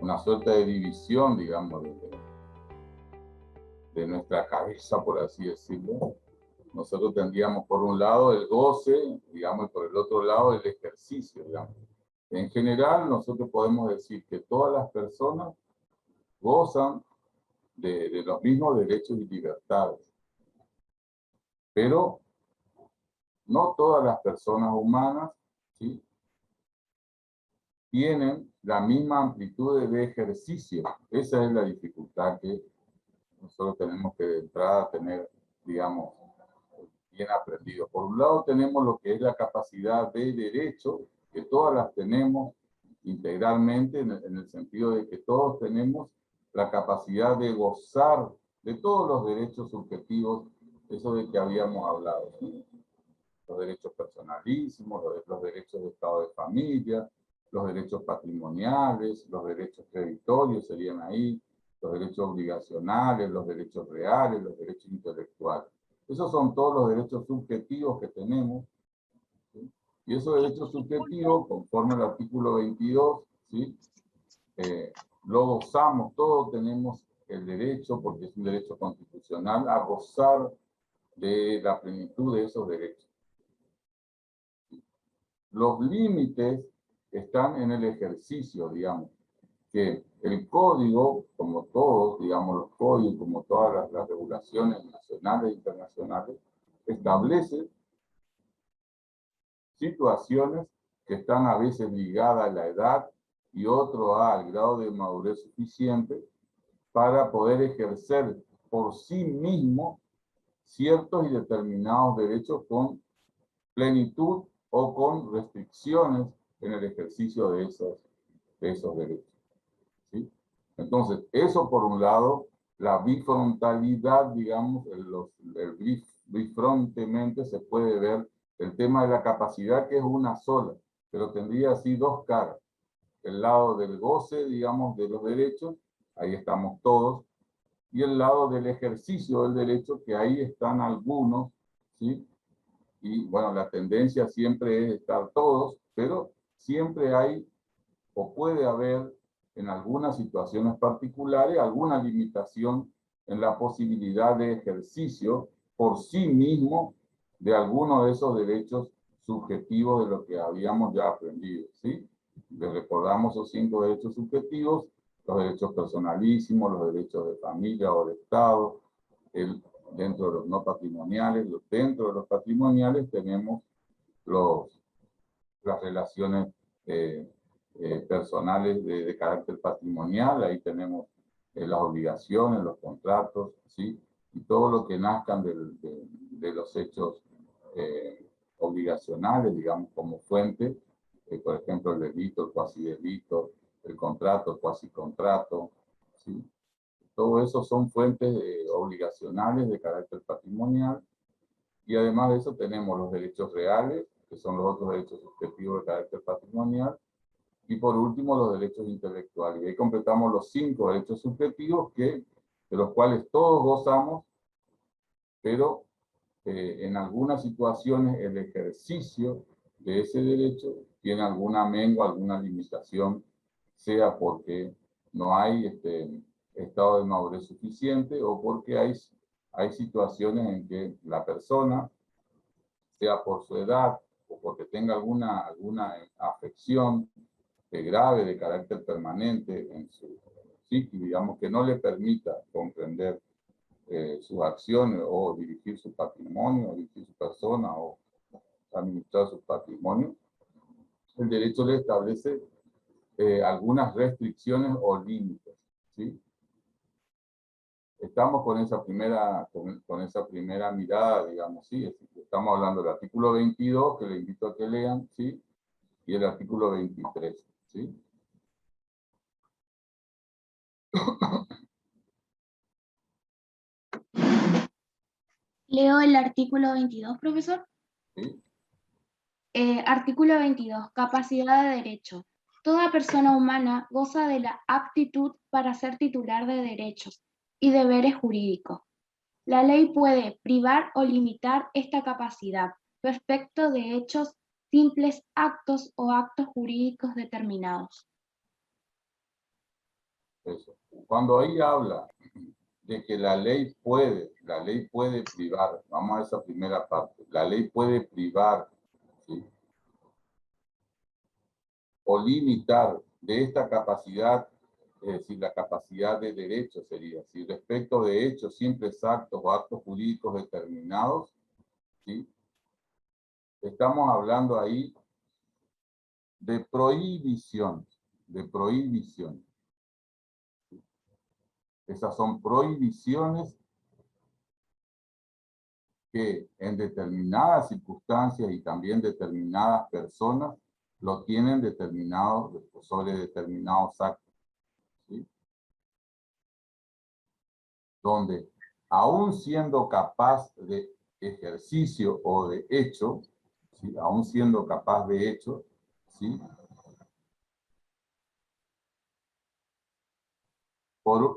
una suerte de división, digamos, de nuestra cabeza, por así decirlo. Nosotros tendríamos por un lado el goce, digamos, y por el otro lado el ejercicio, digamos. En general, nosotros podemos decir que todas las personas gozan de los mismos derechos y libertades. Pero no todas las personas humanas, ¿sí?, tienen la misma amplitud de ejercicio. Esa es la dificultad que nosotros tenemos que de entrada tener, digamos, bien aprendido. Por un lado tenemos lo que es la capacidad de derecho, que todas las tenemos integralmente, en el sentido de que todos tenemos la capacidad de gozar de todos los derechos subjetivos, eso de que habíamos hablado, ¿sí? Los derechos personalísimos, los derechos de estado de familia, los derechos patrimoniales, los derechos creditorios serían ahí, los derechos obligacionales, los derechos reales, los derechos intelectuales. Esos son todos los derechos subjetivos que tenemos, ¿sí? Y esos derechos subjetivos, conforme al artículo 22, ¿sí?, lo gozamos, todos tenemos el derecho, porque es un derecho constitucional, a gozar de la plenitud de esos derechos. Los límites están en el ejercicio, digamos, que el código, como todos, digamos, los códigos, como todas las regulaciones nacionales e internacionales, establece situaciones que están a veces ligadas a la edad y otro al grado de madurez suficiente para poder ejercer por sí mismo ciertos y determinados derechos con plenitud o con restricciones en el ejercicio de esos derechos, ¿sí? Entonces, eso por un lado, la bifrontalidad, digamos, bifrontemente se puede ver el tema de la capacidad, que es una sola, pero tendría así dos caras. El lado del goce, digamos, de los derechos, ahí estamos todos, y el lado del ejercicio del derecho, que ahí están algunos, ¿sí? Y bueno, la tendencia siempre es estar todos, pero siempre hay o puede haber en algunas situaciones particulares alguna limitación en la posibilidad de ejercicio por sí mismo de alguno de esos derechos subjetivos de lo que habíamos ya aprendido, ¿sí? Les recordamos los 5 derechos subjetivos: los derechos personalísimos, los derechos de familia o de Estado, dentro de los no patrimoniales. Dentro de los patrimoniales tenemos las relaciones personales de carácter patrimonial. Ahí tenemos las obligaciones, los contratos, ¿sí?, y todo lo que nazcan de los hechos obligacionales, digamos, como fuente, por ejemplo, el delito, el cuasidelito, el contrato, el cuasicontrato, ¿sí? Todo eso son fuentes obligacionales de carácter patrimonial. Y además de eso tenemos los derechos reales, que son los otros derechos subjetivos de carácter patrimonial, y por último los derechos intelectuales. Y ahí completamos los 5 derechos subjetivos de los cuales todos gozamos, pero en algunas situaciones el ejercicio de ese derecho tiene alguna mengua, alguna limitación, sea porque no hay estado de madurez suficiente o porque hay situaciones en que la persona, sea por su edad o porque tenga alguna afección grave de carácter permanente en su psique, digamos, que no le permita comprender sus acciones o dirigir su patrimonio, o dirigir su persona o administrar su patrimonio, el derecho le establece algunas restricciones o límites, ¿sí? Estamos con esa primera mirada, digamos, ¿sí? Estamos hablando del artículo 22, que le invito a que lean, ¿sí?, y el artículo 23, ¿sí? Leo el artículo 22, profesor. ¿Sí? Artículo 22. Capacidad de derecho. Toda persona humana goza de la aptitud para ser titular de derechos y deberes jurídicos. La ley puede privar o limitar esta capacidad respecto de hechos, simples actos o actos jurídicos determinados. Eso. Cuando ahí habla de que la ley puede privar, vamos a esa primera parte, la ley puede privar, ¿sí?, o limitar de esta capacidad, es decir, la capacidad de derecho sería, si respecto de hechos siempre exactos o actos jurídicos determinados, ¿sí?, estamos hablando ahí de prohibición, de prohibición. Esas son prohibiciones que en determinadas circunstancias y también determinadas personas lo tienen determinado sobre determinados actos, ¿sí?, donde aún siendo capaz de ejercicio o de hecho, ¿sí?, aún siendo capaz de hecho, ¿sí?,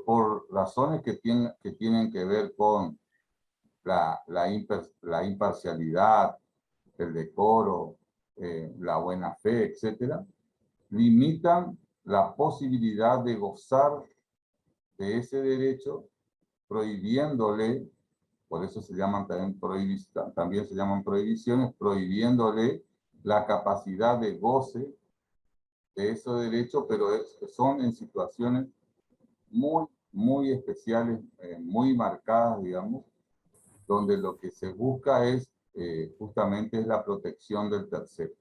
por razones que tienen que ver con la imparcialidad, el decoro, la buena fe, etcétera, limitan la posibilidad de gozar de ese derecho, prohibiéndole, por eso se llaman también se llaman prohibiciones, prohibiéndole la capacidad de goce de ese derecho, pero son en situaciones muy especiales, muy marcadas, digamos, donde lo que se busca es justamente es la protección del tercero.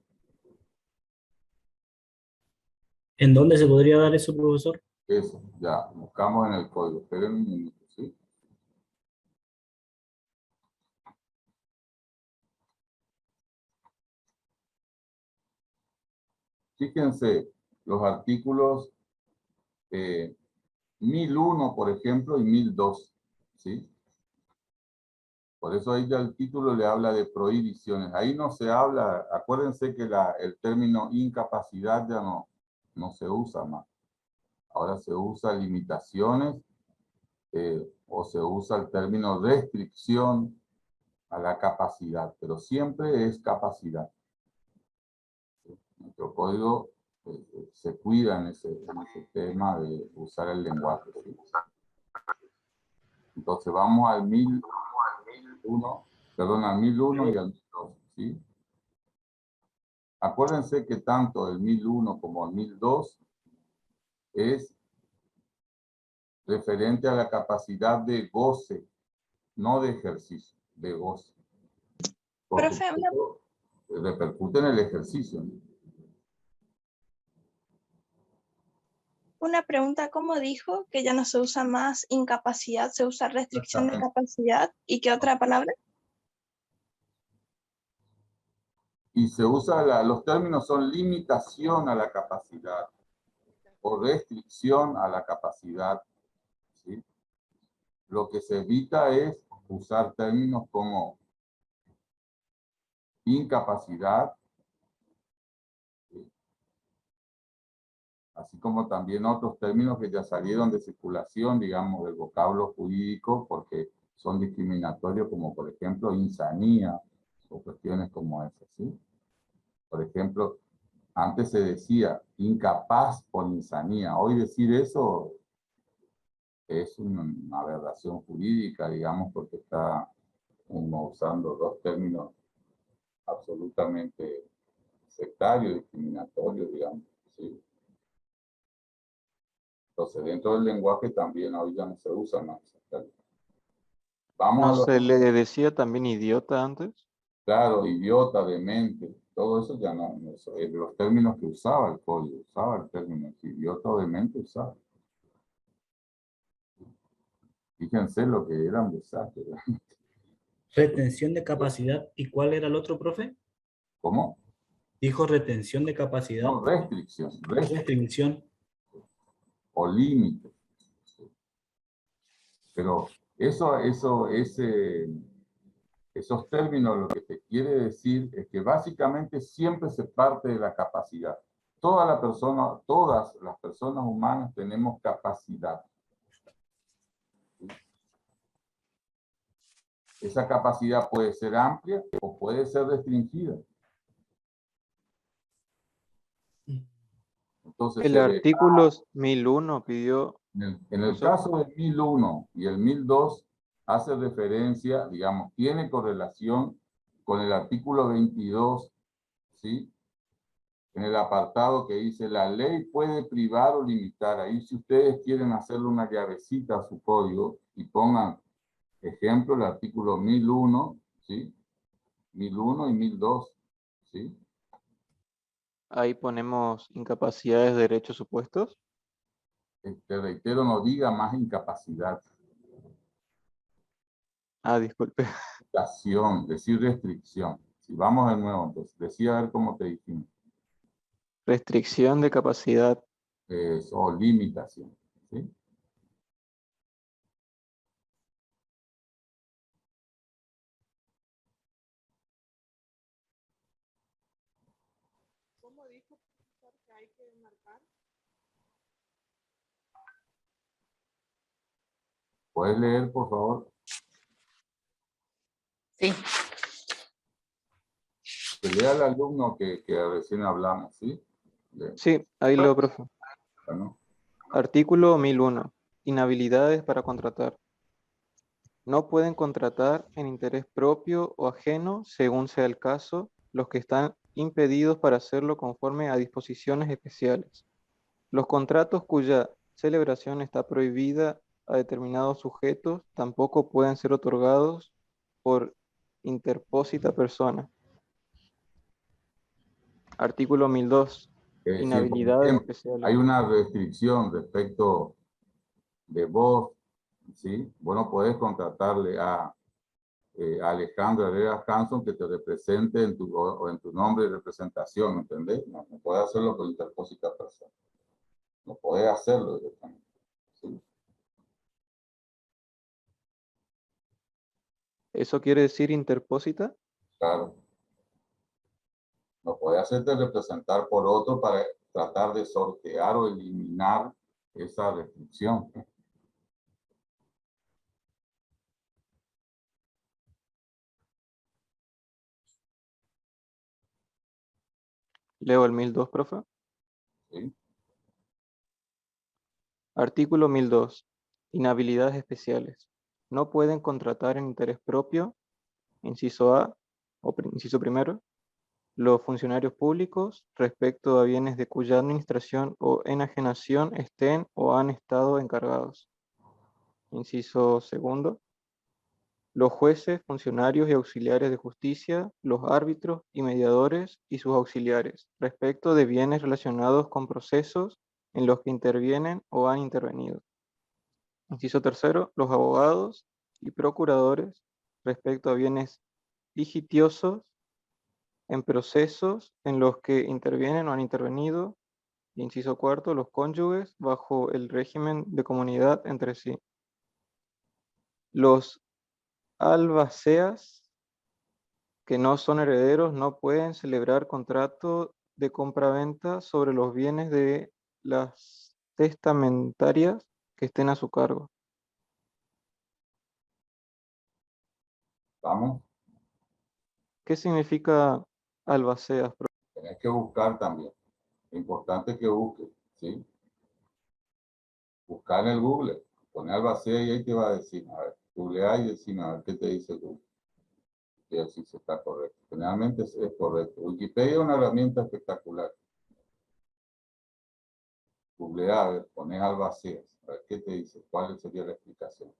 ¿En dónde se podría dar eso, profesor? Eso, ya, buscamos en el código. Esperen un minuto, ¿sí? Fíjense, los artículos 1001, por ejemplo, y 1002, ¿sí? Por eso ahí ya el título le habla de prohibiciones. Ahí no se habla, acuérdense que el término incapacidad ya no se usa más. Ahora se usa limitaciones o se usa el término restricción a la capacidad, pero siempre es capacidad. Nuestro código se cuida en ese tema de usar el lenguaje, ¿sí? Entonces vamos al 1001, perdón, al 1001 y al 1002, ¿sí? Acuérdense que tanto el 1001 como el 1002 es referente a la capacidad de goce, no de ejercicio, de goce. Porque Profe, esto repercute en el ejercicio, ¿no? una pregunta, ¿cómo dijo que ya no se usa más incapacidad, se usa restricción de capacidad? ¿Y qué otra palabra? Y se usa, los términos son limitación a la capacidad o restricción a la capacidad, ¿sí? Lo que se evita es usar términos como incapacidad, ¿sí?, así como también otros términos que ya salieron de circulación, digamos, del vocablo jurídico, porque son discriminatorios, como por ejemplo insanía, o cuestiones como esas, ¿sí? Por ejemplo, antes se decía incapaz por insanía. Hoy decir eso es una aberración jurídica, digamos, porque está uno usando dos términos absolutamente sectarios, discriminatorios, digamos, ¿sí? Entonces, dentro del lenguaje también hoy ya no se usa más. Vamos a ¿No los, se le decía también idiota antes? claro, idiota, demente, todo eso ya los términos que usaba el código, usaba el término idiota o demente, usaba. Fíjense lo que era un desastre. Retención de capacidad. ¿Y cuál era el otro, profe? ¿Cómo? Dijo retención de capacidad. No, restricción, Restricción. o límite. Pero esos términos lo que te quiere decir es que básicamente siempre se parte de la capacidad. Todas las personas humanas tenemos capacidad. Esa capacidad puede ser amplia o puede ser restringida. Entonces El artículo 1001 pidió En el Eso, caso del 1001 y el 1002, hace referencia, digamos, tiene correlación con el artículo 22, ¿sí? En el apartado que dice, la ley puede privar o limitar. Ahí si ustedes quieren hacerle una llavecita a su código y pongan, ejemplo, el artículo 1001, ¿sí? 1001 y 1002, ¿sí? ahí ponemos incapacidades de derechos supuestos. Te reitero, no diga más incapacidad. Ah, disculpe. Limitación, decir restricción. Si vamos de nuevo, entonces, decía a ver cómo te dijimos. Restricción de capacidad. O limitación, ¿sí? ¿Puedes leer, por favor? Sí. Que lea el alumno que recién hablamos, ¿sí? Sí, ahí leo, profe. Bueno, Artículo 1001. Inhabilidades para contratar. No pueden contratar en interés propio o ajeno, según sea el caso, los que están impedidos para hacerlo conforme a disposiciones especiales. Los contratos cuya celebración está prohibida a determinados sujetos tampoco pueden ser otorgados por interpósita persona. Artículo 1002. si por Inhabilidades ejemplo especiales. hay una restricción respecto de vos, ¿sí? Vos no podés contratarle a Alejandro Herrera Hanson que te represente o en tu nombre de representación, ¿entendés? No, no podés hacerlo por interpósita persona. No podés hacerlo directamente, ¿sí? ¿Eso quiere decir interpósita? Claro. No podés hacerte representar por otro para tratar de sortear o eliminar esa restricción. Leo el 1002, profe. ¿Sí? Artículo 1002. Inhabilidades especiales. No pueden contratar en interés propio, inciso A, inciso primero, los funcionarios públicos respecto a bienes de cuya administración o enajenación estén o han estado encargados. Inciso segundo, los jueces, funcionarios y auxiliares de justicia, los árbitros y mediadores y sus auxiliares, respecto de bienes relacionados con procesos en los que intervienen o han intervenido. Inciso tercero, los abogados y procuradores respecto a bienes litigiosos en procesos en los que intervienen o han intervenido. Inciso cuarto, los cónyuges bajo el régimen de comunidad entre sí. Los albaceas que no son herederos no pueden celebrar contrato de compraventa sobre los bienes de las testamentarias que estén a su cargo. Vamos, ¿Qué significa albaceas? tenés que buscar también. Lo importante es que busques, ¿sí? Buscar en el Google, poner albacea y ahí te va a decir, a ver, googlea y decime a ver qué te dice Google. Y así se está correcto. Generalmente es correcto. Wikipedia es una herramienta espectacular. Googlea, a ver, pones albaceas, a ver qué te dice, cuál sería la explicación.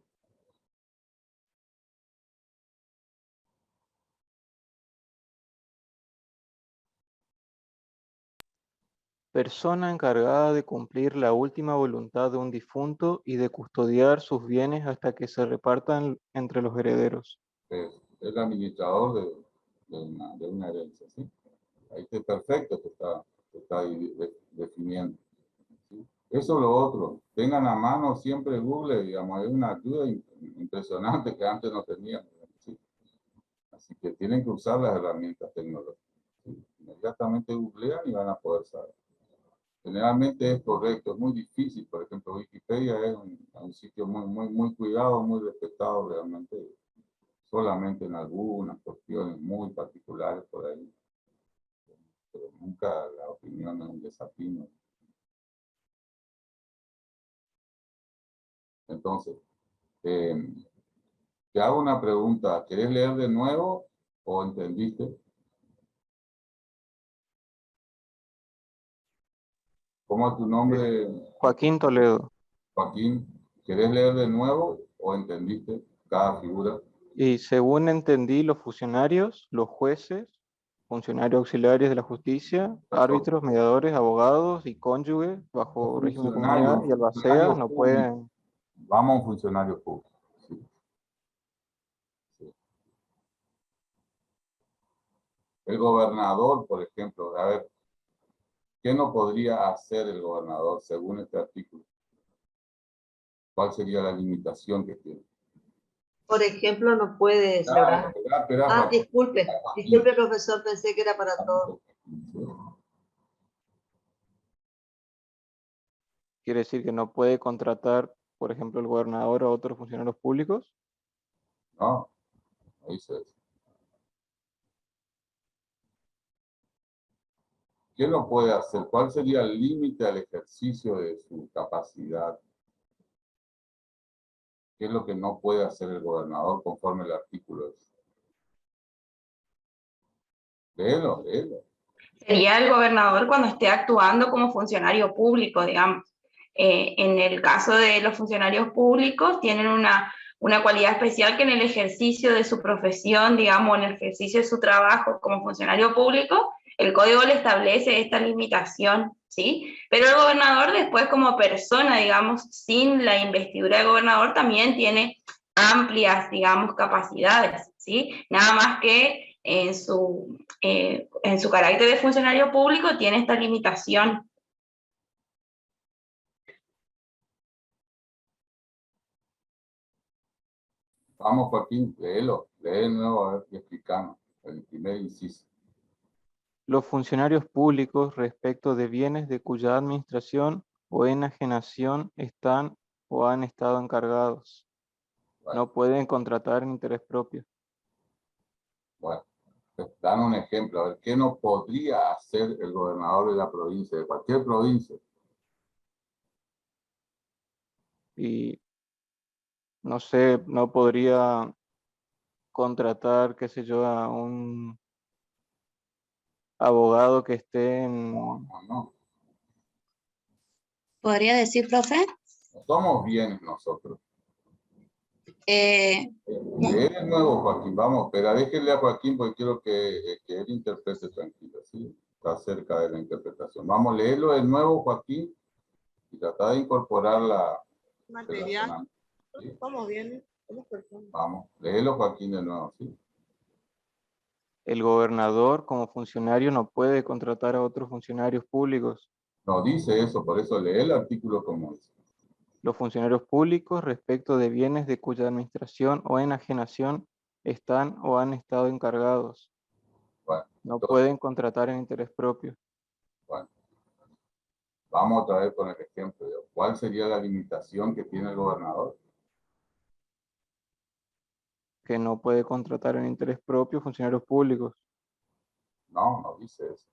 Persona encargada de cumplir la última voluntad de un difunto y de custodiar sus bienes hasta que se repartan entre los herederos. Es el administrador de una herencia, ¿sí? Ahí está perfecto, te está ahí definiendo. ¿Sí? Eso es lo otro. Tengan a mano siempre Google, digamos, es una ayuda impresionante que antes no teníamos, ¿sí? Así que tienen que usar las herramientas tecnológicas, ¿sí? Inmediatamente googlean y van a poder saber. Generalmente es correcto, es muy difícil. Por ejemplo, Wikipedia es un sitio muy cuidado, muy respetado realmente, solamente en algunas cuestiones muy particulares por ahí, pero nunca la opinión es un desafío. Entonces, te hago una pregunta. ¿Querés leer de nuevo o entendiste? ¿Cómo es tu nombre, Joaquín Toledo. Joaquín? ¿Querés leer de nuevo o entendiste cada figura? Y según entendí, los funcionarios, los jueces, funcionarios auxiliares de la justicia, árbitros, mediadores, abogados y cónyuges bajo Los régimen de comunidad y albaceas funcionarios no públicos. pueden. Vamos a un funcionario público. Sí. Sí. El gobernador, por ejemplo, a ver, ¿qué no podría hacer el gobernador según este artículo? ¿Cuál sería la limitación que tiene? Por ejemplo, no puede celebrar. Ah, disculpe, profesor, pensé que era para todos. Quiere decir que no puede contratar, por ejemplo, el gobernador a otros funcionarios públicos. No, no dice eso. ¿Qué no puede hacer? ¿Cuál sería el límite al ejercicio de su capacidad? ¿Qué es lo que no puede hacer el gobernador conforme el artículo? Léelo, léelo. Sería el gobernador cuando esté actuando como funcionario público, digamos. En el caso de los funcionarios públicos, tienen una cualidad especial que en el ejercicio de su profesión, digamos, en el ejercicio de su trabajo como funcionario público, el código le establece esta limitación, ¿sí? Pero el gobernador después como persona, digamos, sin la investidura de gobernador, también tiene amplias, digamos, capacidades, ¿sí? Nada más que en su carácter de funcionario público tiene esta limitación. Vamos, Joaquín, léelo. Lee de nuevo, a ver, y explícanos el primer inciso. Los funcionarios públicos respecto de bienes de cuya administración o enajenación están o han estado encargados. Bueno, No pueden contratar en interés propio. bueno, dan un ejemplo. A ver, ¿qué no podría hacer el gobernador de la provincia, de cualquier provincia? Y no sé, no podría contratar, qué sé yo, a un abogado que esté en... No. ¿Podría decir, profe? No somos bienes nosotros. Eh, Lee de nuevo, Joaquín, vamos, pero déjenle a Joaquín porque quiero que él interprete tranquilo, ¿sí? Está cerca de la interpretación. Vamos, léelo de nuevo, Joaquín, y trata de incorporar la... Material. ¿Sí? ¿Cómo viene? ¿Cómo personas? Vamos, léelo, Joaquín, de nuevo, ¿sí? El gobernador como funcionario no puede contratar a otros funcionarios públicos. No dice eso, por eso lee el artículo como dice. Los funcionarios públicos respecto de bienes de cuya administración o enajenación están o han estado encargados. Bueno, No entonces, pueden contratar en interés propio. bueno, vamos otra vez con el ejemplo. ¿Cuál sería la limitación que tiene el gobernador? Que no puede contratar en interés propio funcionarios públicos. No, no dice eso.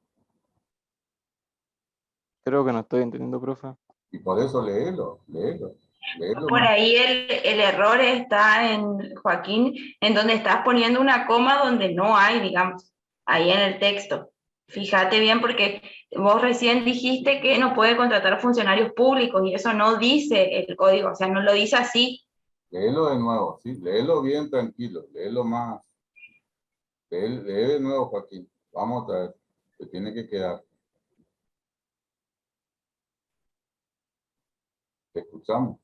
Creo que no estoy entendiendo, profe. Y por eso léelo, léelo. Léelo Por más. ahí el error está en, Joaquín, en donde estás poniendo una coma donde no hay, digamos, ahí en el texto. Fíjate bien porque vos recién dijiste que no puede contratar funcionarios públicos y eso no dice el código, o sea, no lo dice así. Léelo de nuevo, ¿sí? Léelo bien tranquilo, léelo más. Lee de nuevo, Joaquín. Vamos otra vez. Se tiene que quedar. Te escuchamos.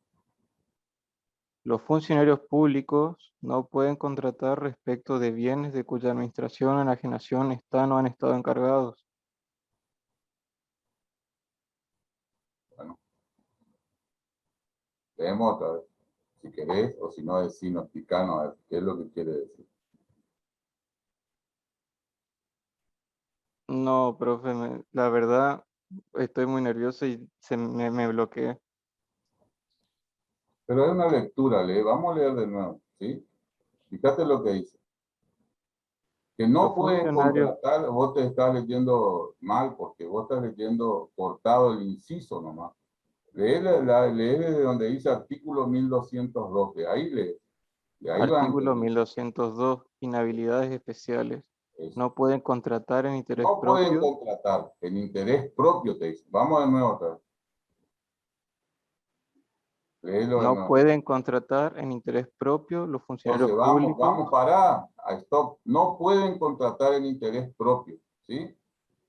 Los funcionarios públicos no pueden contratar respecto de bienes de cuya administración o enajenación están o han estado encargados. Bueno. Leemos otra vez. Si querés, o si no, decimos, explicanos, a ver qué es lo que quiere decir. No, profe, la verdad estoy muy nervioso y me bloqueé. Pero es una lectura, lee. Vamos a leer de nuevo, ¿sí? Fíjate lo que dice. Que no Los pueden funcionarios, contratar, vos te estás leyendo mal porque vos estás leyendo cortado el inciso nomás. Lee de donde dice artículo 1212, ahí lee. De ahí va a Artículo entender. 1202. Inhabilidades especiales. Eso. No pueden contratar en interés No pueden propio. contratar en interés propio, te dice. Vamos de nuevo otra vez. Léelo de No nuevo. pueden contratar en interés propio los funcionarios Entonces, públicos. vamos para, stop. No pueden contratar en interés propio, ¿sí?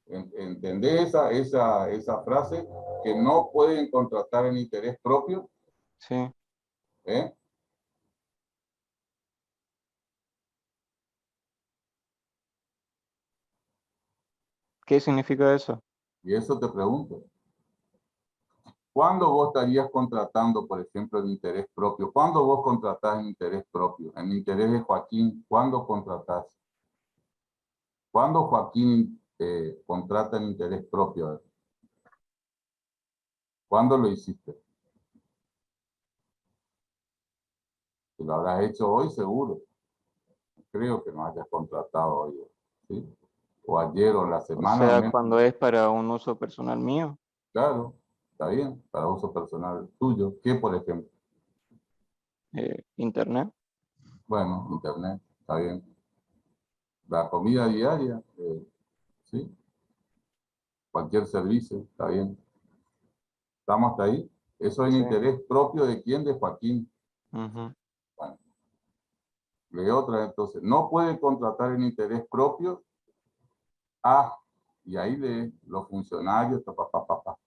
¿Entendés esa frase? Que no pueden contratar en interés propio, Sí. ¿eh? ¿Qué significa eso? Y eso te pregunto. ¿Cuándo vos estarías contratando, por ejemplo, en interés propio? ¿Cuándo vos contratás en interés propio? En interés de Joaquín, ¿cuándo contratás? ¿Cuándo Joaquín contrata en interés propio? ¿Cuándo lo hiciste? Si lo habrás hecho hoy, seguro. Creo que no hayas contratado hoy, ¿sí? O ayer o en la O semana. sea, Menos. cuando es para un uso personal mío. Claro, está bien, para uso personal tuyo. ¿Qué, por ejemplo? Internet. Bueno, internet, está bien. La comida diaria, ¿sí? Cualquier servicio, está bien. ¿Estamos hasta ahí? Eso es en Sí. interés propio de quién, de Joaquín. Ujú. Bueno, lee otra, entonces. No puede contratar en interés propio a, y ahí lee los funcionarios, papá.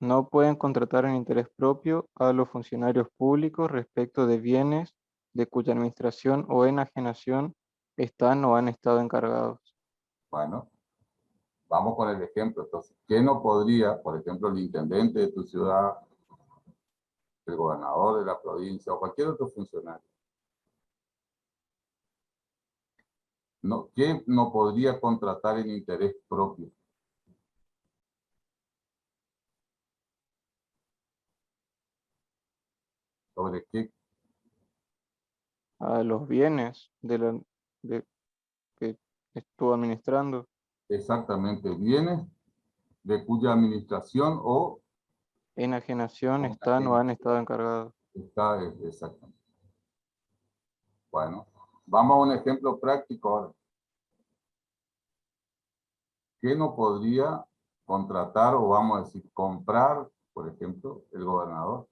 No pueden contratar en interés propio a los funcionarios públicos respecto de bienes de cuya administración o enajenación están o han estado encargados. Bueno, vamos con el ejemplo. Entonces, ¿qué no podría, por ejemplo, el intendente de tu ciudad, el gobernador de la provincia o cualquier otro funcionario? No, ¿qué no podría contratar en interés propio? ¿Sobre qué? A los bienes que estuvo administrando. Exactamente, bienes de cuya administración o Enajenación están o han estado encargados. está, exactamente. Bueno, vamos a un ejemplo práctico ahora. ¿Qué no podría contratar o vamos a decir comprar, por ejemplo, el gobernador?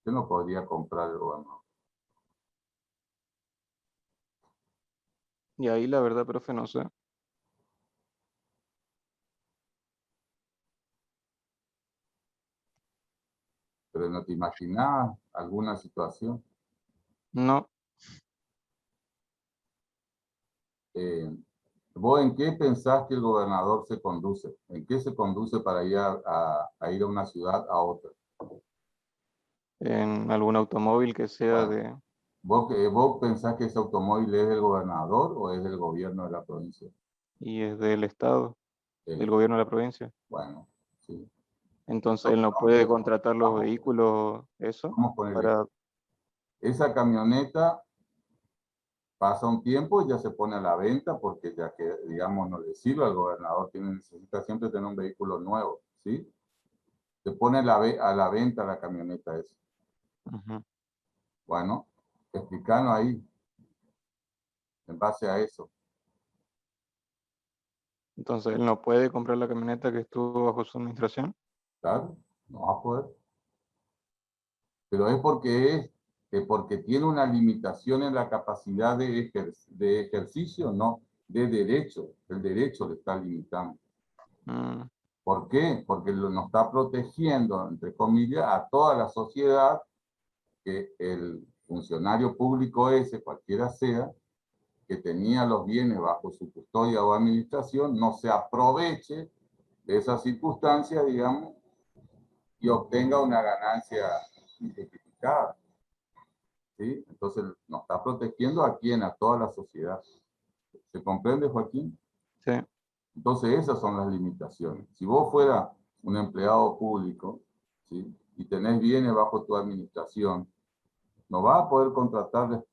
¿Qué no podría comprar el gobernador? Y ahí la verdad, profe, no sé. Pero no te imaginás alguna situación. No, ¿Vos en qué pensás que el gobernador se conduce? ¿En qué se conduce para ir a ir a una ciudad a otra? en algún automóvil que sea Bueno, ¿vos pensás que ese automóvil es del gobernador o es del gobierno de la provincia? y es del Estado, del Eh, gobierno de la provincia. bueno, sí. Entonces él no puede contratar los vehículos, eso, Vamos a ponerle. para... Esa camioneta pasa un tiempo y ya se pone a la venta porque ya que, digamos, no le sirve al gobernador, necesita siempre tener un vehículo nuevo, ¿sí? Se pone a la venta la camioneta esa. Ujú. Bueno, explicanos ahí, en base a eso. Entonces él no puede comprar la camioneta que estuvo bajo su administración. Claro, no va a poder. Pero es porque tiene una limitación en la capacidad de ejercicio, no, de derecho. El derecho le está limitando. Mm, ¿Por qué? Porque nos está protegiendo, entre comillas, a toda la sociedad que el funcionario público ese, cualquiera sea, que tenía los bienes bajo su custodia o administración, no se aproveche de esa circunstancia, digamos, y obtenga una ganancia injustificada. ¿Sí? Entonces nos está protegiendo a quién, a toda la sociedad. ¿Se comprende, Joaquín? sí. Entonces esas son las limitaciones. Si vos fueras un empleado público, ¿sí? Y tenés bienes bajo tu administración, no vas a poder contratar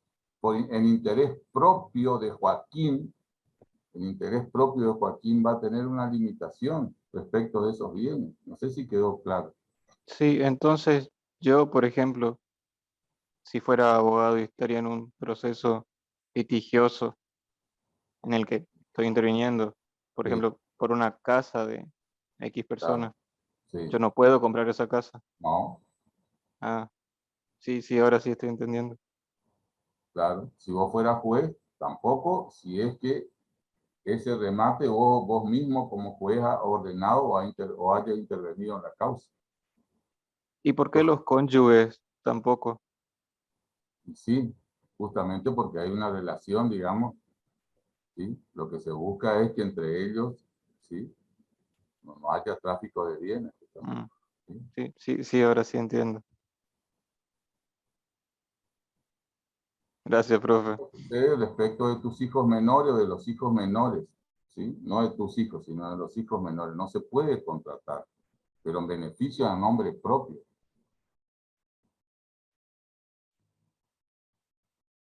en interés propio de Joaquín, el interés propio de Joaquín va a tener una limitación respecto de esos bienes. No sé si quedó claro. Sí, entonces yo, por ejemplo, si fuera abogado y estaría en un proceso litigioso en el que estoy interviniendo, por Sí. ejemplo, por una casa de X personas, Sí. yo no puedo comprar esa casa. No, Ah, sí, sí, ahora sí estoy entendiendo. claro. Si vos fueras juez, tampoco, si es que ese remate vos mismo como juez ha ordenado o haya intervenido en la causa. ¿Y por qué los cónyuges tampoco? Y sí, justamente porque hay una relación, digamos, ¿sí? Lo que se busca es que entre ellos, ¿sí? No haya tráfico de bienes. Mm, ¿Sí? sí, sí, sí, ahora sí entiendo. Gracias, profe. Respecto de tus hijos menores o de los hijos menores, ¿sí? No de tus hijos, sino de los hijos menores. No se puede contratar, pero en beneficio a nombre propio.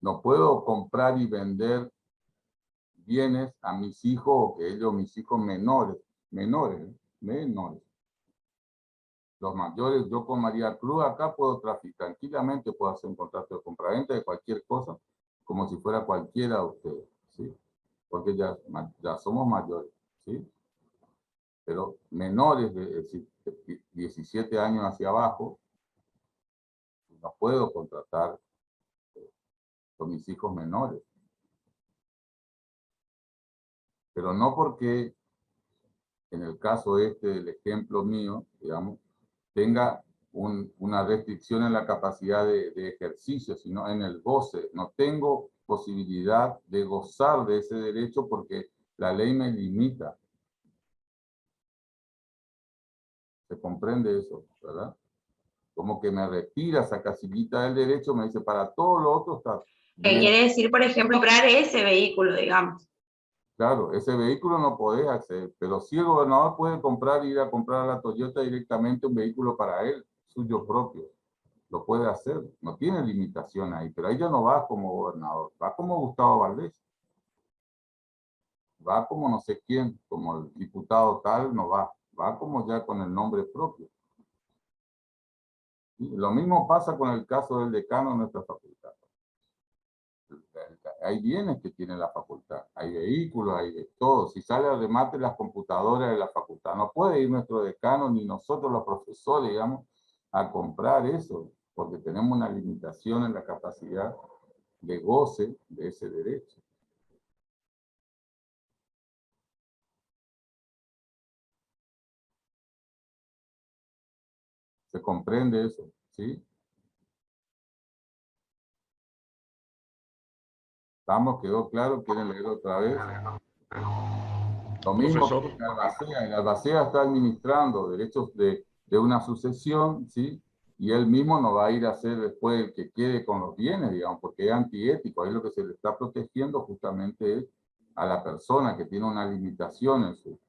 No puedo comprar y vender bienes a mis hijos o que ellos, mis hijos menores. Los mayores, yo con María Cruz acá puedo traficar, tranquilamente puedo hacer un contrato de compraventa de cualquier cosa, como si fuera cualquiera de ustedes, ¿sí? Porque ya somos mayores, ¿sí? Pero menores de 17 años hacia abajo, no puedo contratar con mis hijos menores. Pero no porque en el caso del ejemplo mío, digamos, tenga una restricción en la capacidad de ejercicio, sino en el goce. No tengo posibilidad de gozar de ese derecho porque la ley me limita. ¿Se comprende eso, verdad? Como que me retira esa casillita del derecho, me dice, para todo lo otro está bien. Quiere decir, por ejemplo, comprar ese vehículo, digamos. Claro, ese vehículo no podés acceder, pero sí el gobernador puede ir a comprar a la Toyota directamente un vehículo para él, suyo propio. Lo puede hacer, no tiene limitación ahí, pero ahí ya no va como gobernador, va como Gustavo Valdés. Va como no sé quién, como el diputado tal, no va. Va como ya con el nombre propio. ¿Sí? Lo mismo pasa con el caso del decano de nuestra facultad. Hay bienes que tiene la facultad, hay vehículos, hay de todo. Si sale al remate las computadoras de la facultad, no puede ir nuestro decano ni nosotros los profesores, digamos, a comprar eso, porque tenemos una limitación en la capacidad de goce de ese derecho. ¿Se comprende eso? ¿Sí? ¿Estamos? ¿Quedó claro? ¿Quieren leer otra vez? Lo mismo Profesor. que en Albacea. En Albacea está administrando derechos de una sucesión, ¿sí? Y él mismo no va a ir a hacer después el que quede con los bienes, digamos, porque es antiético. Ahí lo que se le está protegiendo justamente es a la persona que tiene una limitación en su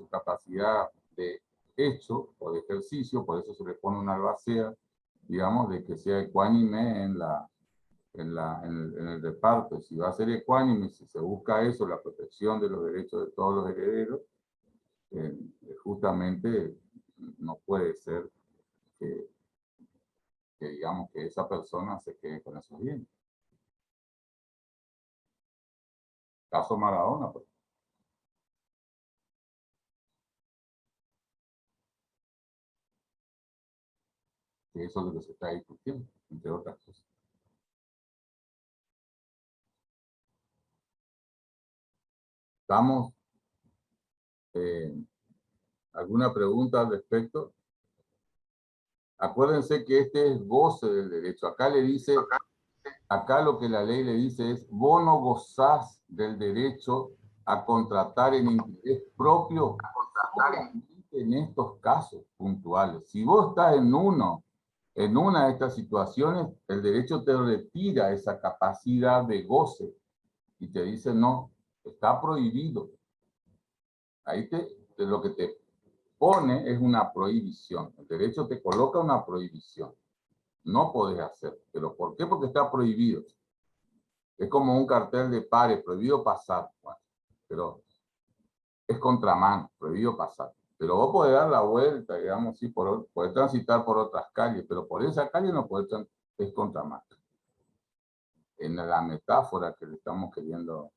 capacidad de hecho o de ejercicio, por eso se le pone una albacea, digamos, de que sea ecuánime en el reparto. Si va a ser ecuánime, si se busca eso, la protección de los derechos de todos los herederos, justamente no puede ser que digamos que esa persona se quede con esos bienes. Caso Maradona, pues. Que eso es lo que se está discutiendo, entre otras cosas. ¿Estamos? ¿Alguna pregunta al respecto? Acuérdense que este es goce del derecho. Acá le dice, acá lo que la ley le dice es, vos no gozás del derecho a contratar en interés propio en estos casos puntuales. Si vos estás en una de estas situaciones, el derecho te retira esa capacidad de goce y te dice, no, está prohibido. Ahí lo que te pone es una prohibición. El derecho te coloca una prohibición. No podés hacer. ¿Pero por qué? Porque está prohibido. Es como un cartel de pares, prohibido pasar. Bueno, pero es contramano, prohibido pasar. Pero vos podés dar la vuelta, digamos, sí, podés transitar por otras calles, pero por esa calle no podés es contramano. En la metáfora que le estamos queriendo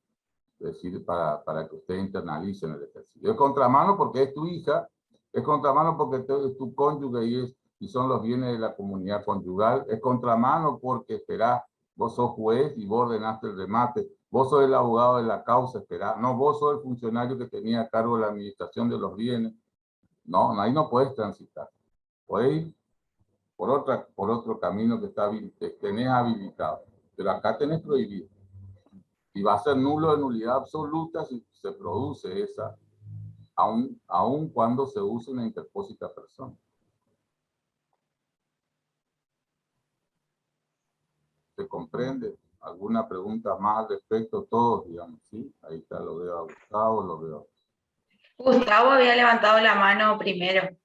decir para que ustedes internalicen el ejercicio. Es contramano porque es tu hija, es contramano porque es tu cónyuge y son los bienes de la comunidad conyugal, es contramano porque, esperá, vos sos juez y vos ordenaste el remate, vos sos el abogado de la causa, esperá, no, vos sos el funcionario que tenía a cargo la administración de los bienes, no, ahí no puedes transitar, podés ir por otro camino que tenés habilitado, pero acá tenés prohibido. Y va a ser nulo de nulidad absoluta si se produce esa, aun cuando se use una interpósita persona. ¿Se comprende? ¿Alguna pregunta más al respecto? Todos, digamos, ¿sí? Ahí está, lo veo a Gustavo, lo veo. Gustavo había levantado la mano primero.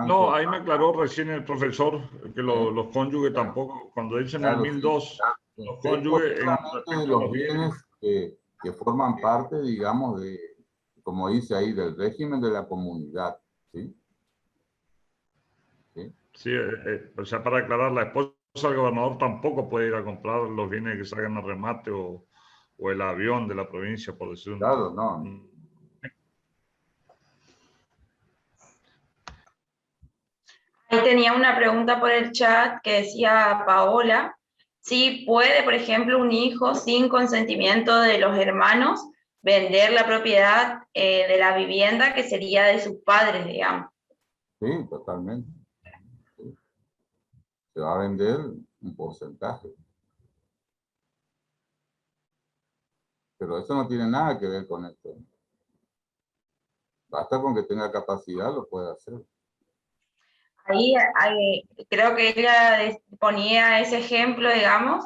No, ahí me aclaró recién el profesor que los cónyuges tampoco, cuando dicen el 1002, los cónyuges de los bienes que forman parte, digamos, como dice ahí, del régimen de la comunidad, ¿sí? ¿Sí? Sí, o sea, para aclarar, la esposa del gobernador tampoco puede ir a comprar los bienes que salgan a remate o el avión de la provincia, por decirlo. Claro, no. Ahí tenía una pregunta por el chat que decía Paola, si puede, por ejemplo, un hijo sin consentimiento de los hermanos vender la propiedad de la vivienda que sería de sus padres, digamos. Sí, totalmente. Sí. Se va a vender un porcentaje. Pero eso no tiene nada que ver con esto. Basta con que tenga capacidad, lo puede hacer. Ahí creo que ella ponía ese ejemplo, digamos,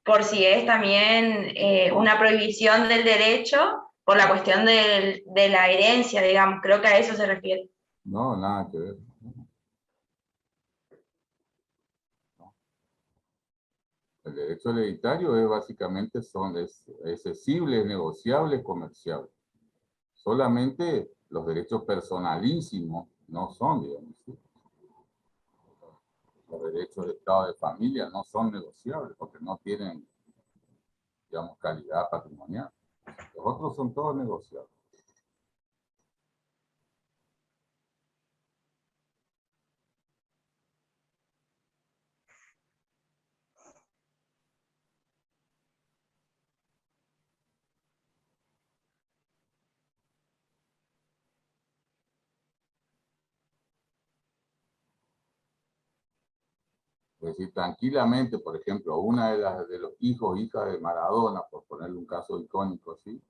por si es también una prohibición del derecho por la cuestión de la herencia, digamos, creo que a eso se refiere. No, nada que ver. El derecho hereditario es básicamente es accesible, es negociable, es comerciable. Solamente los derechos personalísimos no son, digamos, ¿sí? Los derechos de estado de familia no son negociables porque no tienen, digamos, calidad patrimonial. Los otros son todos negociables. Es decir, tranquilamente, por ejemplo, una de los hijos, hijas de Maradona, por ponerle un caso icónico así,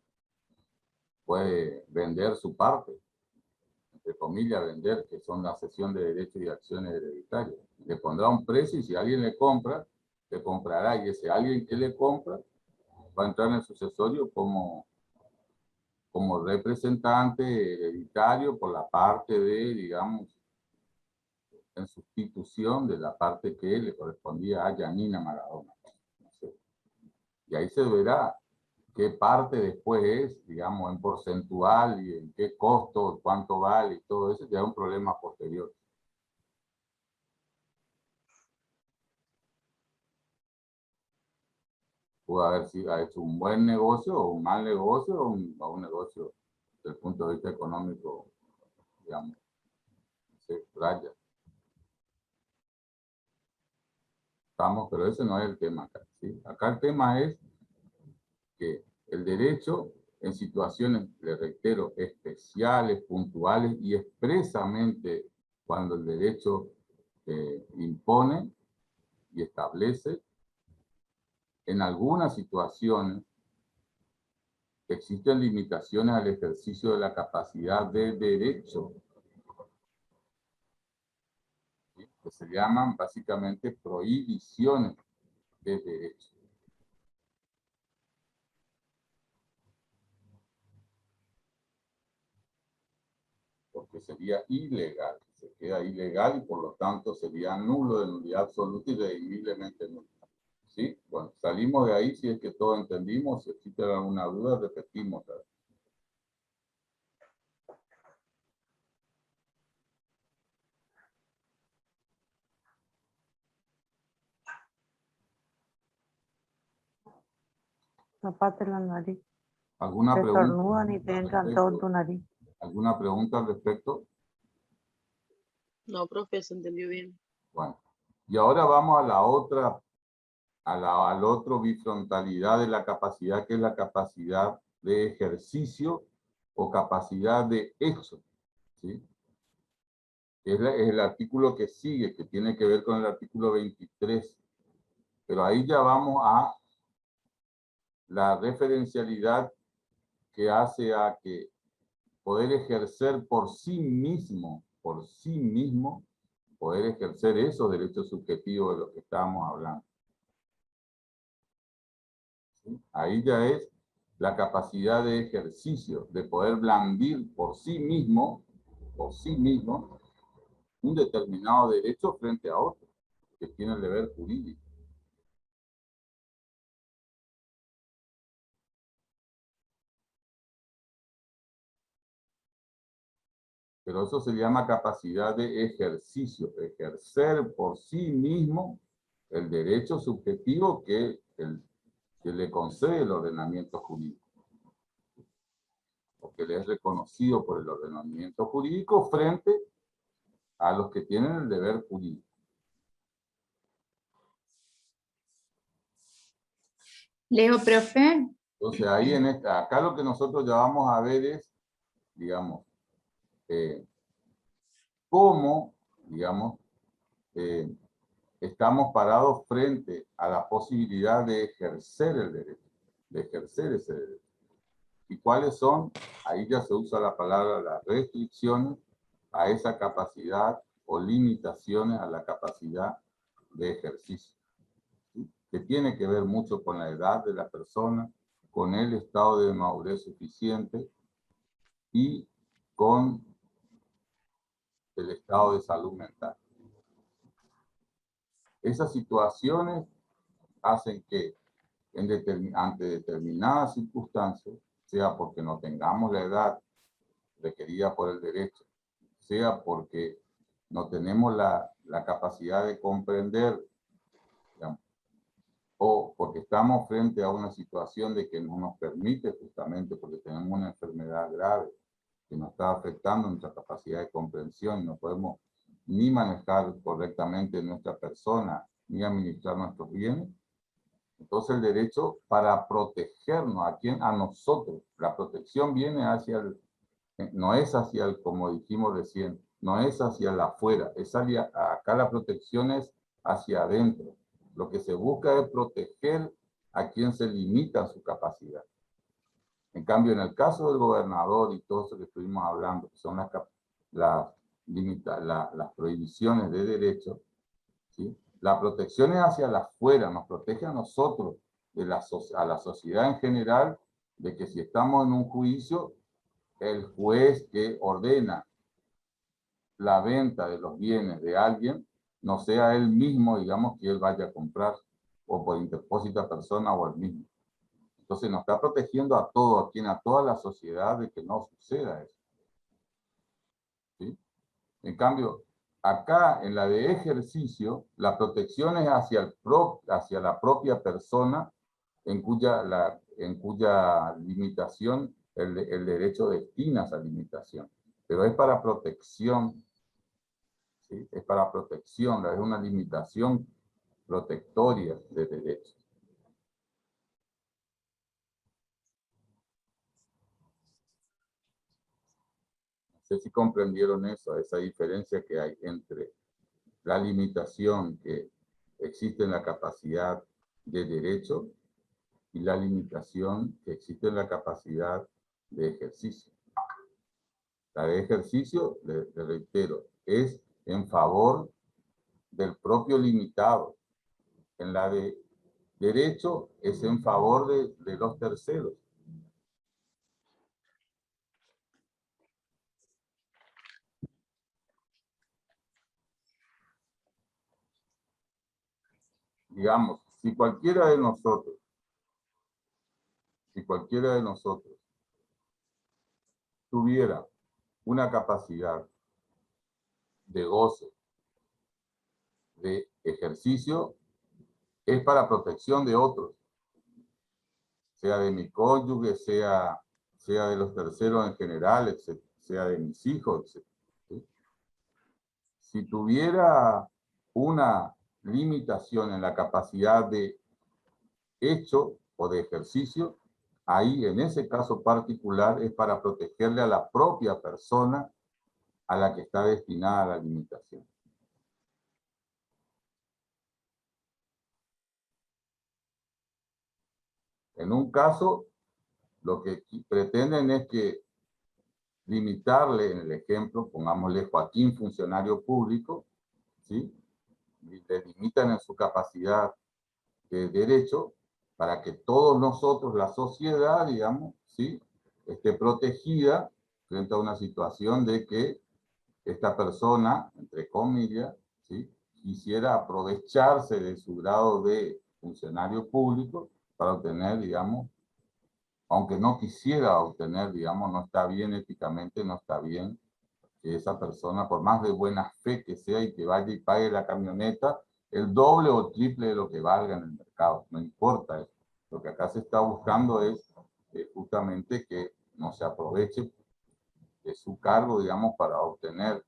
puede vender su parte, entre comillas, vender, que son la cesión de derechos y acciones hereditarias. Le pondrá un precio y si alguien le compra, le comprará, y ese alguien que le compra va a entrar en el sucesorio como representante hereditario por la parte de, digamos, en sustitución de la parte que le correspondía a Yanina Maradona. No sé. Y ahí se verá qué parte después es, digamos, en porcentual y en qué costo, cuánto vale y todo eso, ya es un problema posterior. Pudo haber sido hecho un buen negocio o un mal negocio o un negocio desde el punto de vista económico, digamos, se raya. Estamos, pero ese no es el tema acá, ¿sí? Acá el tema es que el derecho en situaciones, le reitero, especiales, puntuales y expresamente cuando el derecho impone y establece, en algunas situaciones existen limitaciones al ejercicio de la capacidad de derecho, ¿sí? Que se llaman básicamente prohibiciones de derecho. Porque sería ilegal, se queda ilegal y por lo tanto sería nulo de nulidad absoluta y redimiblemente nulo. ¿Sí? Bueno, salimos de ahí, si es que todo entendimos, si existe alguna duda, repetimos. Tapate la nariz. ¿Alguna Te pregunta? estornudan y te entran todo en tu nariz. ¿Alguna pregunta al respecto? No, profe, se entendió bien. Bueno, y ahora vamos a la otra, al otro bifrontalidad de la capacidad, que es la capacidad de ejercicio o capacidad de hecho, ¿sí? Es el artículo que sigue, que tiene que ver con el artículo 23. Pero ahí ya vamos a la referencialidad que hace a que poder ejercer por sí mismo, poder ejercer esos derechos subjetivos de los que estábamos hablando. ¿Sí? Ahí ya es la capacidad de ejercicio, de poder blandir por sí mismo, un determinado derecho frente a otro, que tiene el deber jurídico. Pero eso se llama capacidad de ejercicio, ejercer por sí mismo el derecho subjetivo que le concede el ordenamiento jurídico, o que le es reconocido por el ordenamiento jurídico frente a los que tienen el deber jurídico. Leo, profe. Entonces ahí acá lo que nosotros ya vamos a ver es, digamos, cómo, digamos, estamos parados frente a la posibilidad de ejercer el derecho, de ejercer ese derecho. ¿Y cuáles son? Ahí ya se usa la palabra las restricciones a esa capacidad o limitaciones a la capacidad de ejercicio, ¿sí? Que tiene que ver mucho con la edad de la persona, con el estado de madurez suficiente y con el estado de salud mental. Esas situaciones hacen que ante determinadas circunstancias, sea porque no tengamos la edad requerida por el derecho, sea porque no tenemos la capacidad de comprender, digamos, o porque estamos frente a una situación de que no nos permite, justamente porque tenemos una enfermedad grave que nos está afectando nuestra capacidad de comprensión, no podemos ni manejar correctamente nuestra persona, ni administrar nuestros bienes. Entonces el derecho para protegernos, a nosotros, la protección viene hacia no es hacia el, como dijimos recién, no es hacia el afuera, acá la protección es hacia adentro. Lo que se busca es proteger a quien se limita su capacidad. En cambio, en el caso del gobernador y todo eso que estuvimos hablando, que son las prohibiciones de derechos, ¿sí? La protección es hacia el afuera, nos protege a nosotros, a la sociedad en general, de que si estamos en un juicio, el juez que ordena la venta de los bienes de alguien, no sea él mismo, digamos, que él vaya a comprar, o por interpósita persona o él mismo. Entonces nos está protegiendo a todos, a toda la sociedad de que no suceda eso. ¿Sí? En cambio, acá en la de ejercicio, la protección es hacia la propia persona en cuya limitación el derecho destina esa limitación. Pero es para protección, ¿sí? Es para protección, es una limitación protectoria de derechos. No sé si comprendieron eso, esa diferencia que hay entre la limitación que existe en la capacidad de derecho y la limitación que existe en la capacidad de ejercicio. La de ejercicio, le reitero, es en favor del propio limitado. En la de derecho es en favor de los terceros. Digamos, si cualquiera de nosotros tuviera una capacidad de goce, de ejercicio, es para protección de otros. sea de mi cónyuge, sea de los terceros en general, etc., sea de mis hijos, etc. ¿Sí? Si tuviera una limitación en la capacidad de hecho o de ejercicio, ahí en ese caso particular es para protegerle a la propia persona a la que está destinada la limitación. En un caso, lo que pretenden es que limitarle, en el ejemplo, pongámosle Joaquín, funcionario público, ¿sí? Le limitan en su capacidad de derecho para que todos nosotros, la sociedad, digamos, ¿sí?, esté protegida frente a una situación de que esta persona, entre comillas, ¿sí?, quisiera aprovecharse de su grado de funcionario público para obtener, digamos, aunque no quisiera obtener, digamos, no está bien éticamente, no está bien que esa persona, por más de buena fe que sea y que vaya y pague la camioneta, el doble o triple de lo que valga en el mercado, no importa eso. Lo que acá se está buscando es justamente que no se aproveche de su cargo, digamos, para obtener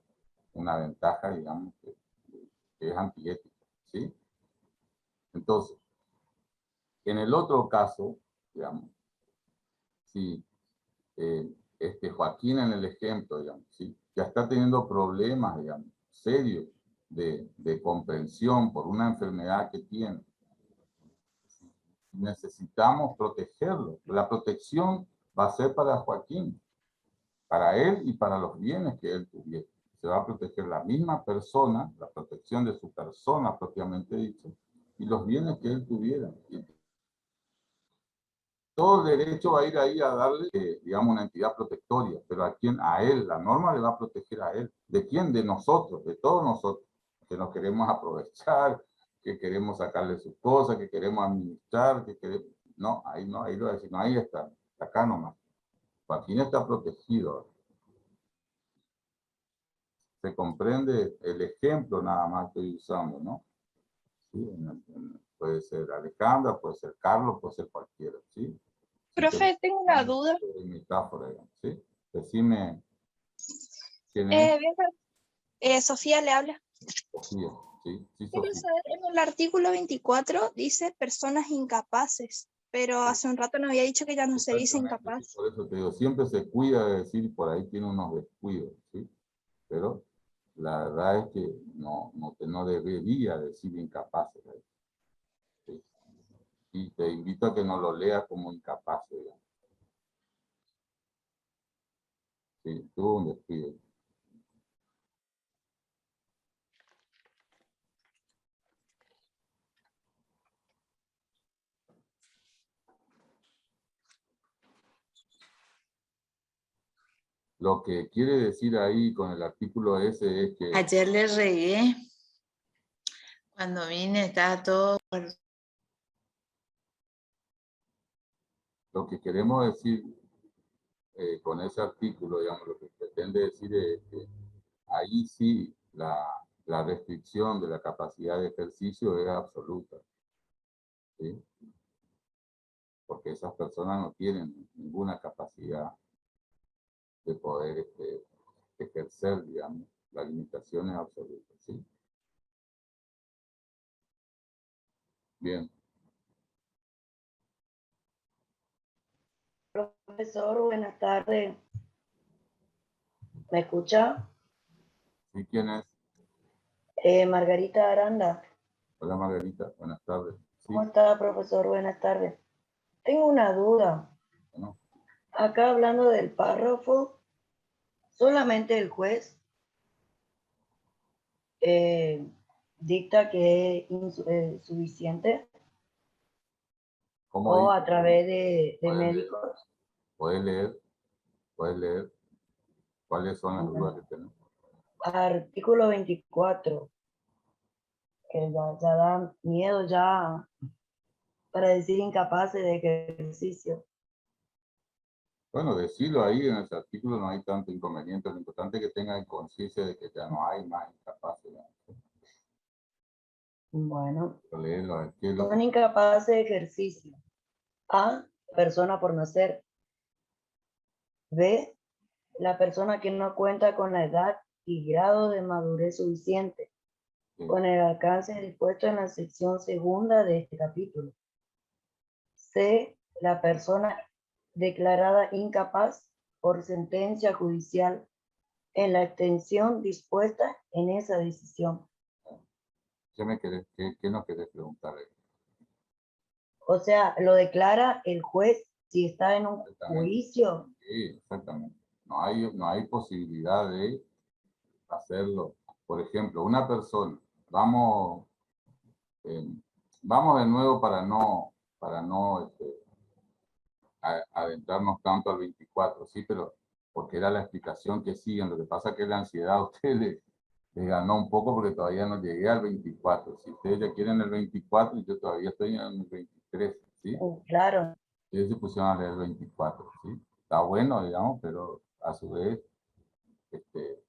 una ventaja, digamos, que es antiética, ¿sí? Entonces, en el otro caso, digamos, si Joaquín en el ejemplo, digamos, ¿sí?, ya está teniendo problemas, digamos, serios de comprensión por una enfermedad que tiene, necesitamos protegerlo. La protección va a ser para Joaquín, para él y para los bienes que él tuviera. Se va a proteger la misma persona, la protección de su persona propiamente dicho, y los bienes que él tuviera. Y todo el derecho va a ir ahí a darle, digamos, una entidad protectoria, pero ¿a quién? A él, la norma le va a proteger a él. ¿De quién? De nosotros, de todos nosotros, que nos queremos aprovechar, que queremos sacarle sus cosas, que queremos administrar, que queremos... No, ahí lo voy a decir, no, ahí está acá nomás. Joaquín está protegido. Se comprende el ejemplo nada más que estoy usando, ¿no? ¿Sí? Puede ser Alejandra, puede ser Carlos, puede ser cualquiera, ¿sí? Profe, tengo una duda. Metáfora, ¿sí? Decime quién es. Sofía le habla. Sofía, ¿sí? Sí, Quiero Sofía. saber, en el artículo 24 dice personas incapaces, pero hace un rato nos había dicho que ya no se dice incapaz. Por eso te digo, siempre se cuida de decir, por ahí tiene unos descuidos, ¿sí? Pero la verdad es que no debería decir incapaces, ¿sí? Y te invito a que no lo leas como incapaz, digamos. Sí, tuvo un descuido. Lo que quiere decir ahí con el artículo ese es que... Ayer le regué. Cuando vine estaba todo... Lo que queremos decir con ese artículo, digamos, lo que pretende decir es que ahí sí la restricción de la capacidad de ejercicio es absoluta, ¿sí? Porque esas personas no tienen ninguna capacidad de poder ejercer, digamos, la limitación es absoluta, ¿sí? Bien. Profesor, buenas tardes. ¿Me escucha? ¿Sí? ¿Quién es? Margarita Aranda. Hola Margarita, buenas tardes. ¿Sí? ¿Cómo está, profesor? Buenas tardes. Tengo una duda. Bueno. Acá hablando del párrafo, solamente el juez dicta que es insuficiente o a través de médicos. ¿Puedes leer? ¿Cuáles son las dudas que tenemos? Artículo 24, que ya da miedo ya para decir incapaces de ejercicio. Bueno, decirlo ahí en ese artículo no hay tanto inconveniente. Lo importante es que tengan conciencia de que ya no hay más incapaces. Bueno, Leerlo, son incapaces de ejercicio. A, persona por nacer. B, la persona que no cuenta con la edad y grado de madurez suficiente, con el alcance dispuesto en la sección segunda de este capítulo. C, la persona declarada incapaz por sentencia judicial en la extensión dispuesta en esa decisión. ¿Qué nos querés preguntar? O sea, lo declara el juez si está en un juicio. Sí, exactamente. No hay posibilidad de hacerlo. Por ejemplo, una persona, vamos de nuevo para no adentrarnos tanto al 24, sí, pero porque era la explicación que siguen. Lo que pasa es que la ansiedad a ustedes les ganó un poco porque todavía no llegué al 24. Si ustedes ya quieren el 24, yo todavía estoy en el 23, ¿sí? Claro. Ustedes se pusieron a leer el 24, ¿sí? Está bueno, digamos, pero a su vez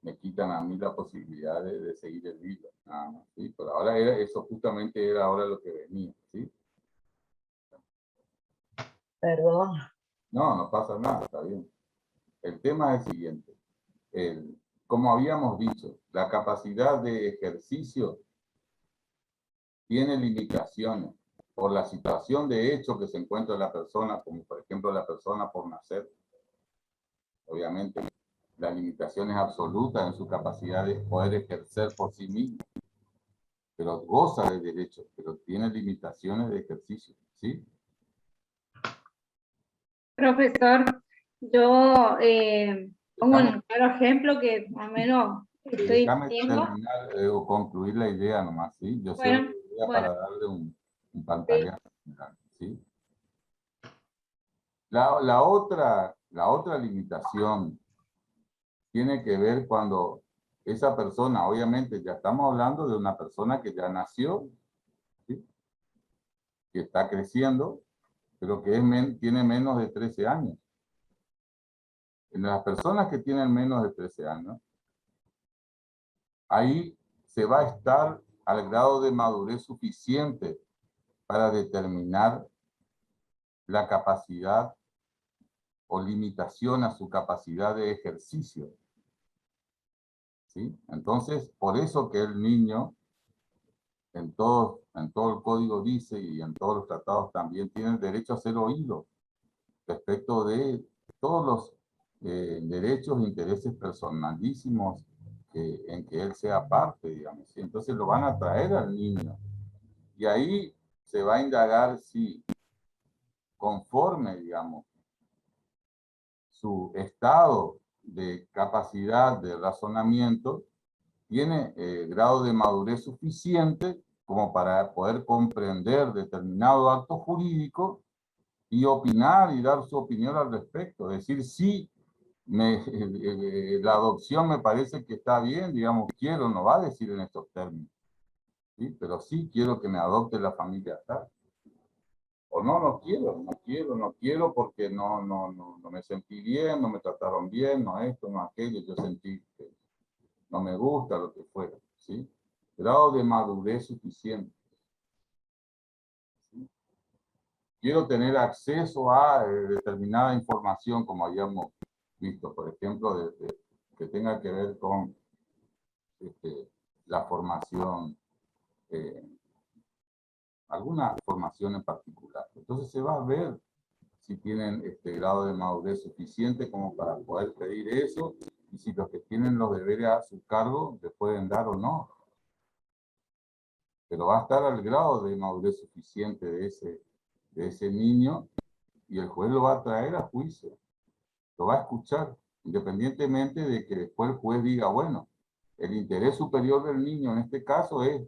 me quitan a mí la posibilidad de seguir el libro, nada más, ¿sí? Pero ahora eso justamente era ahora lo que venía, ¿sí? Perdón. No pasa nada, está bien. El tema es el siguiente. Como habíamos dicho, la capacidad de ejercicio tiene limitaciones por la situación de hecho que se encuentra la persona, como por ejemplo la persona por nacer. Obviamente, la limitación es absoluta en su capacidad de poder ejercer por sí mismo, pero goza de derechos, pero tiene limitaciones de ejercicio, ¿sí? Profesor, yo pongo un claro ejemplo que más o menos Déjame tengo. terminar o concluir la idea nomás, ¿sí? Yo sé la idea para darle un pantallazo, ¿sí? La otra limitación tiene que ver cuando esa persona, obviamente ya estamos hablando de una persona que ya nació, ¿sí? Que está creciendo, pero que tiene menos de 13 años. En las personas que tienen menos de 13 años, ahí se va a estar al grado de madurez suficiente para determinar la capacidad o limitación a su capacidad de ejercicio, ¿sí? Entonces, por eso que el niño, en todo el código dice, y en todos los tratados también, tiene el derecho a ser oído respecto de todos los derechos e intereses personalísimos en que él sea parte, digamos, ¿sí? Entonces lo van a traer al niño. Y ahí se va a indagar si, conforme, digamos, su estado de capacidad de razonamiento, tiene grado de madurez suficiente como para poder comprender determinado acto jurídico y opinar y dar su opinión al respecto. Es decir, sí, la adopción me parece que está bien, digamos, quiero, no va a decir en estos términos, ¿sí? Pero sí quiero que me adopte la familia tal. O no quiero porque no me sentí bien, no me trataron bien, no esto, no aquello, yo sentí que no me gusta, lo que fuera, ¿sí? Grado de madurez suficiente. ¿Sí? Quiero tener acceso a determinada información, como habíamos visto, por ejemplo, que tenga que ver con la formación, alguna formación en particular. Entonces se va a ver si tienen grado de madurez suficiente como para poder pedir eso, y si los que tienen los deberes a su cargo les pueden dar o no. Pero va a estar al grado de madurez suficiente de ese niño, y el juez lo va a traer a juicio. Lo va a escuchar, independientemente de que después el juez diga, bueno, el interés superior del niño en este caso es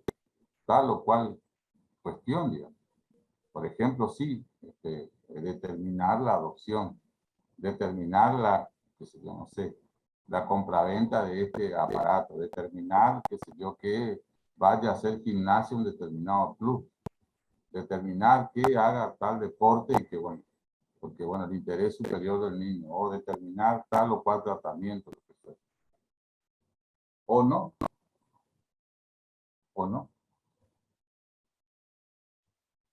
tal o cual cuestión, digamos. Por ejemplo, sí, determinar la adopción, determinar la, qué sé yo, no sé, la compraventa de este aparato, determinar, qué sé yo, que vaya a hacer gimnasia en un determinado club, determinar que haga tal deporte y que, bueno, porque, bueno, el interés superior del niño, o determinar tal o cual tratamiento, lo que sea. O no. O no.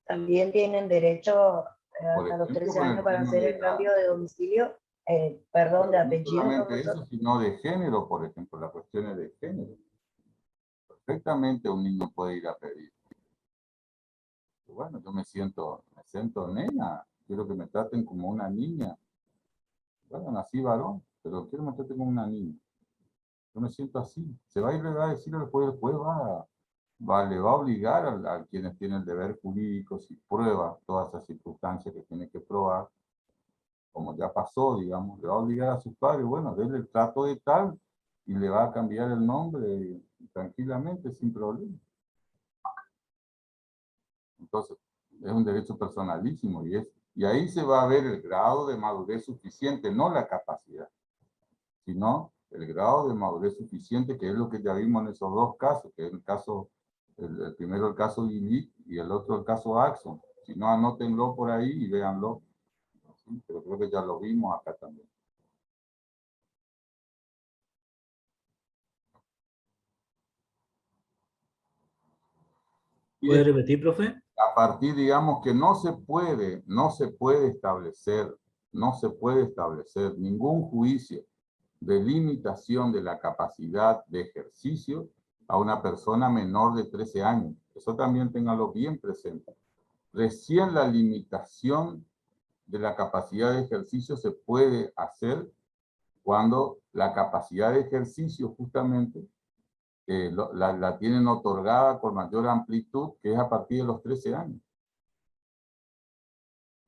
También tienen derecho hasta los 13 con el años para tema hacer de el edad. cambio de domicilio, perdón, de No apellido. solamente profesor. eso, sino de género, por ejemplo, las cuestiones de género. Perfectamente un niño puede ir a pedir. Bueno, yo me siento nena, quiero que me traten como una niña. Bueno, nací varón, pero quiero que me traten como una niña. Yo me siento así. Se va a ir, le va a decir al juez, le va a obligar a quienes tienen el deber jurídico, si prueba todas esas circunstancias que tiene que probar, como ya pasó, digamos, le va a obligar a sus padres, bueno, denle el trato de tal y le va a cambiar el nombre tranquilamente, sin problema. Entonces, es un derecho personalísimo y ahí se va a ver el grado de madurez suficiente, no la capacidad, sino el grado de madurez suficiente, que es lo que ya vimos en esos dos casos, que es el caso, el primero el caso Lilith y el otro el caso Axon. Si no, anótenlo por ahí y véanlo. ¿Sí? Pero creo que ya lo vimos acá también. ¿Puede repetir, profe? A partir, digamos, que no se puede establecer ningún juicio de limitación de la capacidad de ejercicio a una persona menor de 13 años. Eso también ténganlo bien presente. Recién la limitación de la capacidad de ejercicio se puede hacer cuando la capacidad de ejercicio justamente la tienen otorgada con mayor amplitud, que es a partir de los 13 años.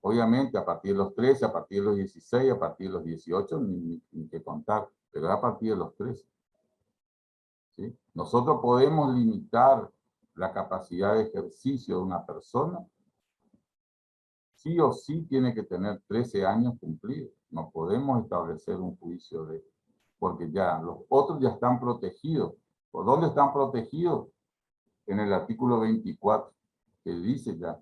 Obviamente, a partir de los 13, a partir de los 16, a partir de los 18, ni que contar, pero es a partir de los 13. ¿Sí? Nosotros podemos limitar la capacidad de ejercicio de una persona, sí o sí tiene que tener 13 años cumplidos. No podemos establecer un juicio porque ya los otros ya están protegidos. ¿Por dónde están protegidos? En el artículo 24, que dice ya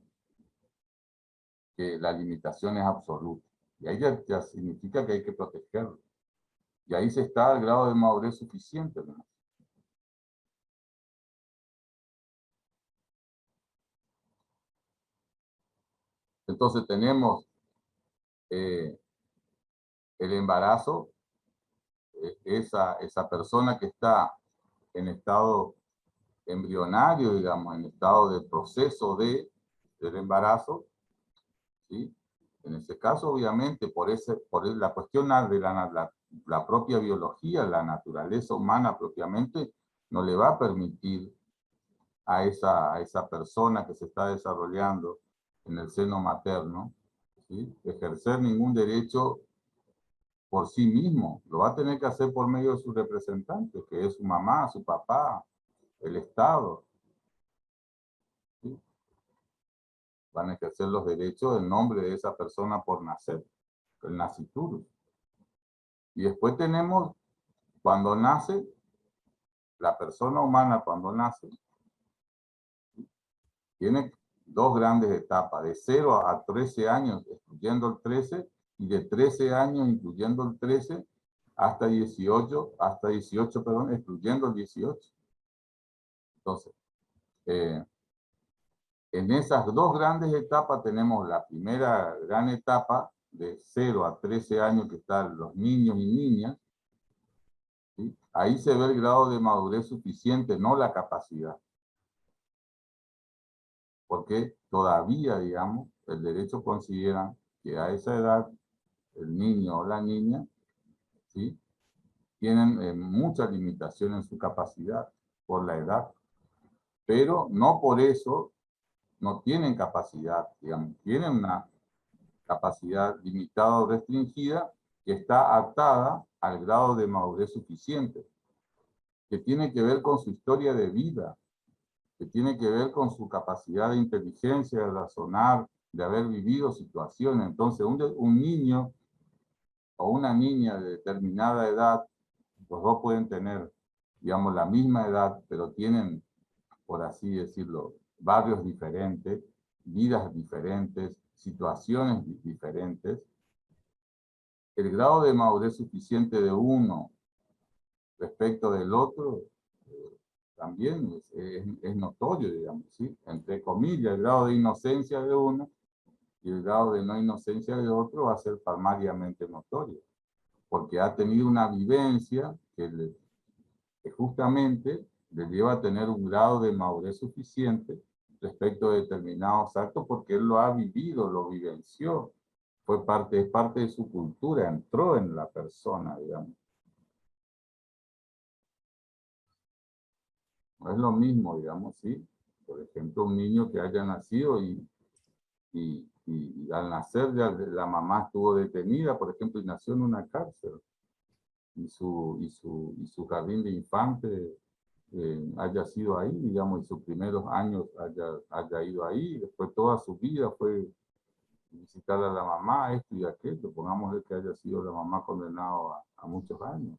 que la limitación es absoluta. Y ahí ya significa que hay que protegerlo. Y ahí se está el grado de madurez suficiente, ¿no? Entonces tenemos el embarazo, esa persona que está en estado embrionario, digamos, en estado de proceso del embarazo, ¿sí? En ese caso, obviamente, por la cuestión de la propia biología, la naturaleza humana propiamente, no le va a permitir a esa persona que se está desarrollando en el seno materno, ¿sí? Ejercer ningún derecho por sí mismo. Lo va a tener que hacer por medio de su representante, que es su mamá, su papá, el Estado. ¿Sí? Van a ejercer los derechos en nombre de esa persona por nacer, el nasciturus. Y después tenemos, cuando nace, la persona humana cuando nace, tiene dos grandes etapas, de 0 a 13 años, excluyendo el 13, y de 13 años, incluyendo el 13, hasta 18, excluyendo el 18. Entonces, en esas dos grandes etapas tenemos la primera gran etapa, de 0 a 13 años, que están los niños y niñas. ¿Sí? Ahí se ve el grado de madurez suficiente, no la capacidad. Porque todavía, digamos, el derecho considera que a esa edad el niño o la niña, ¿sí? Tienen mucha limitación en su capacidad por la edad, pero no por eso no tienen capacidad, digamos, tienen una capacidad limitada o restringida que está atada al grado de madurez suficiente, que tiene que ver con su historia de vida, que tiene que ver con su capacidad de inteligencia, de razonar, de haber vivido situaciones. Entonces, un niño o una niña de determinada edad, los dos pueden tener, digamos, la misma edad, pero tienen, por así decirlo, barrios diferentes, vidas diferentes, situaciones diferentes. El grado de madurez suficiente de uno respecto del otro también es notorio, digamos, ¿sí? Entre comillas, el grado de inocencia de uno Y el grado de no inocencia de otro va a ser palmariamente notorio, porque ha tenido una vivencia que justamente le lleva a tener un grado de madurez suficiente respecto de determinados actos, porque él lo ha vivido, lo vivenció, es parte de su cultura, entró en la persona, digamos. No es lo mismo, digamos, ¿sí? Por ejemplo, un niño que haya nacido y al nacer ya la mamá estuvo detenida, por ejemplo, y nació en una cárcel. Y su jardín de infante haya sido ahí, digamos, y sus primeros años haya ido ahí, después toda su vida fue visitar a la mamá, esto y aquello, pongámosle que haya sido la mamá condenado a muchos años.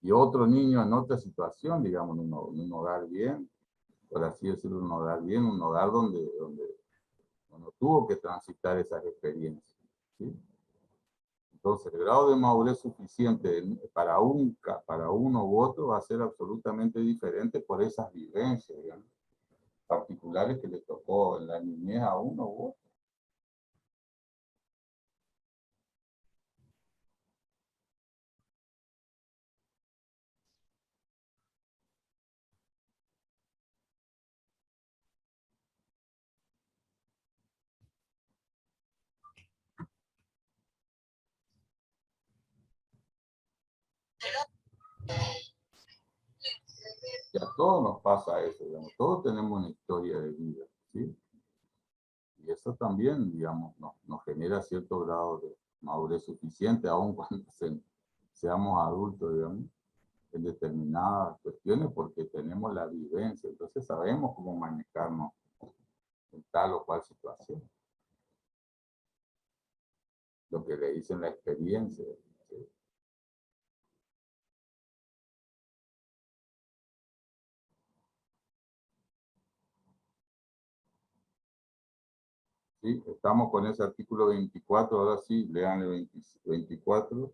Y otro niño en otra situación, digamos, en un hogar bien, por así decirlo, un hogar bien, un hogar donde tuvo que transitar esas experiencias, ¿sí? Entonces, el grado de madurez suficiente para uno u otro va a ser absolutamente diferente por esas vivencias, digamos, particulares que le tocó en la niñez a uno u otro. Y a todos nos pasa eso, digamos, todos tenemos una historia de vida, ¿sí? Y eso también, digamos, nos genera cierto grado de madurez suficiente, aun cuando seamos adultos, digamos, en determinadas cuestiones, porque tenemos la vivencia, entonces sabemos cómo manejarnos en tal o cual situación. Lo que le dicen la experiencia, ¿sí? ¿Sí? Estamos con ese artículo 24, ahora sí, lean el 24.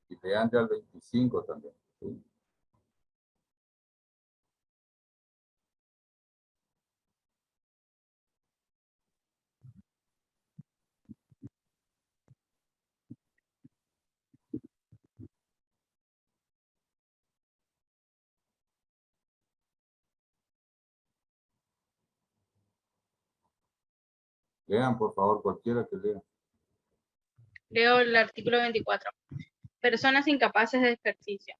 Y lean ya el 25 también, ¿sí? Lean, por favor, cualquiera que lea. Leo el artículo 24. Personas incapaces de ejercicio.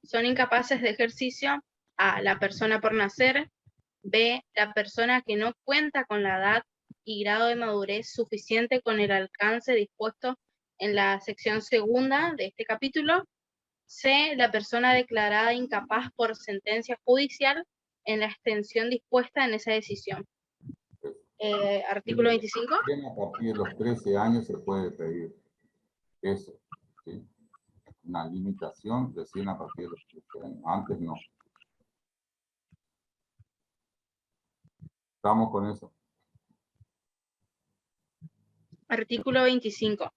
Son incapaces de ejercicio: A, la persona por nacer; B, la persona que no cuenta con la edad y grado de madurez suficiente con el alcance dispuesto en la sección segunda de este capítulo; C, la persona declarada incapaz por sentencia judicial en la extensión dispuesta en esa decisión. Artículo 25. A partir de los 13 años se puede pedir eso, ¿sí? Una limitación recién a partir de los 13 años, antes no. Estamos con eso. Artículo 25.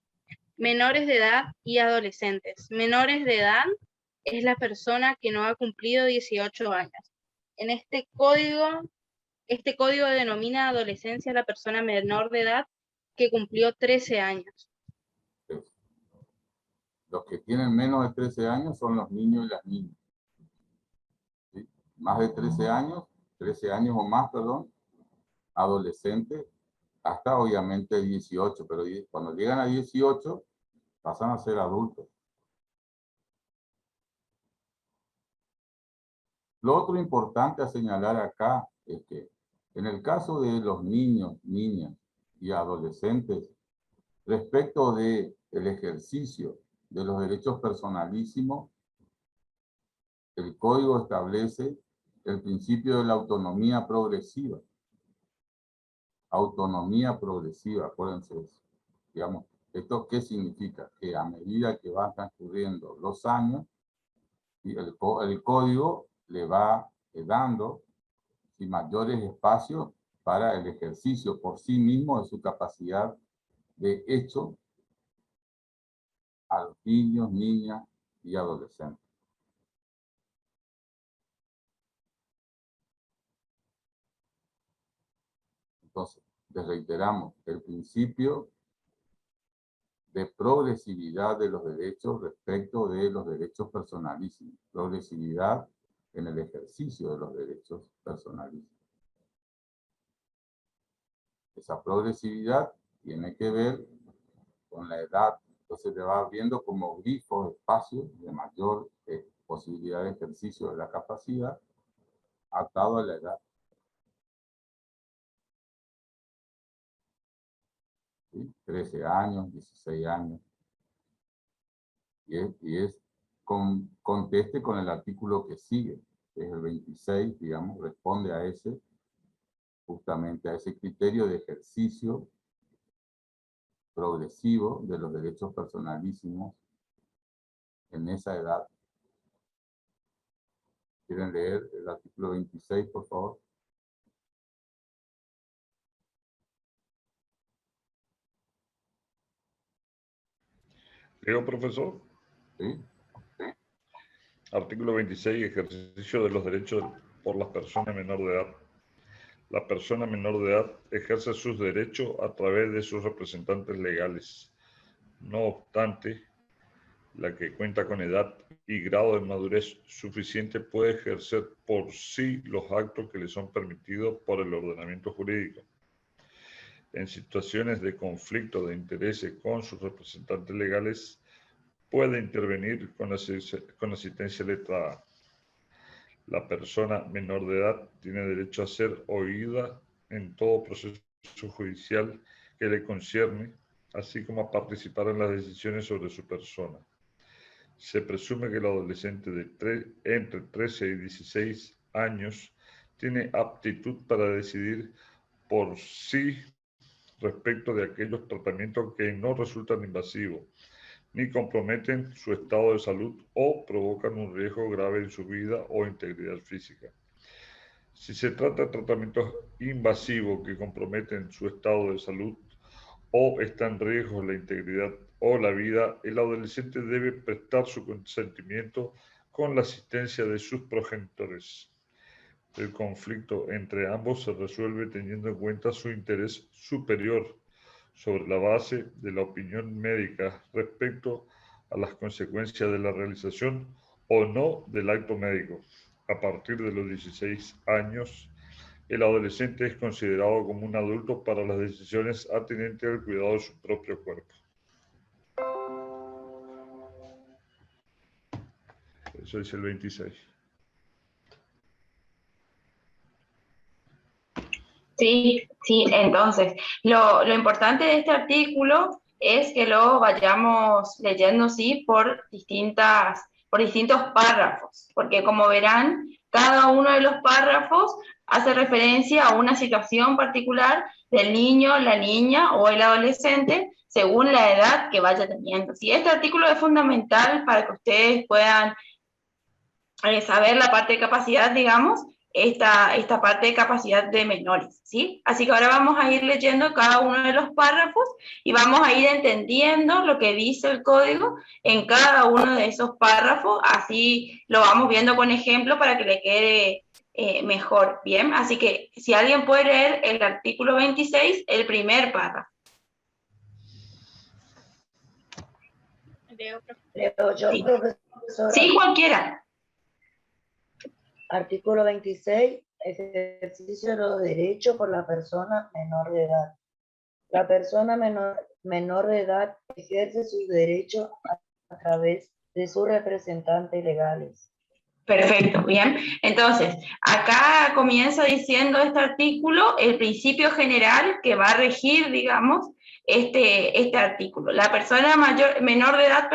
Menores de edad y adolescentes. Menores de edad es la persona que no ha cumplido 18 años. En este código denomina adolescencia a la persona menor de edad que cumplió 13 años. Los que tienen menos de 13 años son los niños y las niñas, ¿sí? Más de 13 años o más, perdón, adolescentes, hasta obviamente 18, pero cuando llegan a 18 pasan a ser adultos. Lo otro importante a señalar acá es que en el caso de los niños, niñas y adolescentes, respecto del ejercicio de los derechos personalísimos, el Código establece el principio de la autonomía progresiva. Autonomía progresiva, acuérdense eso. Digamos, ¿esto qué significa? Que a medida que van transcurriendo los años, y el Código le va dando mayores espacios para el ejercicio por sí mismo de su capacidad de hecho a los niños, niñas y adolescentes. Entonces, les reiteramos, el principio de progresividad de los derechos respecto de los derechos personalísimos. Progresividad en el ejercicio de los derechos personalísimos. Esa progresividad tiene que ver con la edad. Entonces, le va viendo como grifos, espacios de mayor posibilidad de ejercicio de la capacidad atado a la edad. ¿Sí? 13 años, 16 años. Conteste con el artículo que sigue, que es el 26, digamos, responde a ese, justamente a ese criterio de ejercicio progresivo de los derechos personalísimos en esa edad. ¿Quieren leer el artículo 26, por favor? ¿Leo, profesor? Sí. Artículo 26. Ejercicio de los derechos por las personas menor de edad. La persona menor de edad ejerce sus derechos a través de sus representantes legales. No obstante, la que cuenta con edad y grado de madurez suficiente puede ejercer por sí los actos que le son permitidos por el ordenamiento jurídico. En situaciones de conflicto de intereses con sus representantes legales, puede intervenir con asistencia letrada. La persona menor de edad tiene derecho a ser oída en todo proceso judicial que le concierne, así como a participar en las decisiones sobre su persona. Se presume que el adolescente entre 13 y 16 años tiene aptitud para decidir por sí respecto de aquellos tratamientos que no resultan invasivos, ni comprometen su estado de salud o provocan un riesgo grave en su vida o integridad física. Si se trata de tratamientos invasivos que comprometen su estado de salud o está en riesgo la integridad o la vida, el adolescente debe prestar su consentimiento con la asistencia de sus progenitores. El conflicto entre ambos se resuelve teniendo en cuenta su interés superior sobre la base de la opinión médica respecto a las consecuencias de la realización o no del acto médico. A partir de los 16 años, el adolescente es considerado como un adulto para las decisiones atinentes al cuidado de su propio cuerpo. Eso es el 26. Sí, entonces, lo importante de este artículo es que lo vayamos leyendo, sí, por distintos párrafos, porque como verán, cada uno de los párrafos hace referencia a una situación particular del niño, la niña o el adolescente, según la edad que vaya teniendo. Sí, este artículo es fundamental para que ustedes puedan saber la parte de capacidad, digamos, esta parte de capacidad de menores, ¿sí? Así que ahora vamos a ir leyendo cada uno de los párrafos y vamos a ir entendiendo lo que dice el código en cada uno de esos párrafos, así lo vamos viendo con ejemplo para que le quede mejor, ¿bien? Así que si alguien puede leer el artículo 26, el primer párrafo. Leo yo, sí. profesora. Sí, cualquiera. Artículo 26, ejercicio de los derechos por la persona menor de edad. La persona menor de edad ejerce sus derechos a través de sus representantes legales. Perfecto, bien. Entonces, acá comienza diciendo este artículo el principio general que va a regir, digamos, este artículo. La persona menor de edad,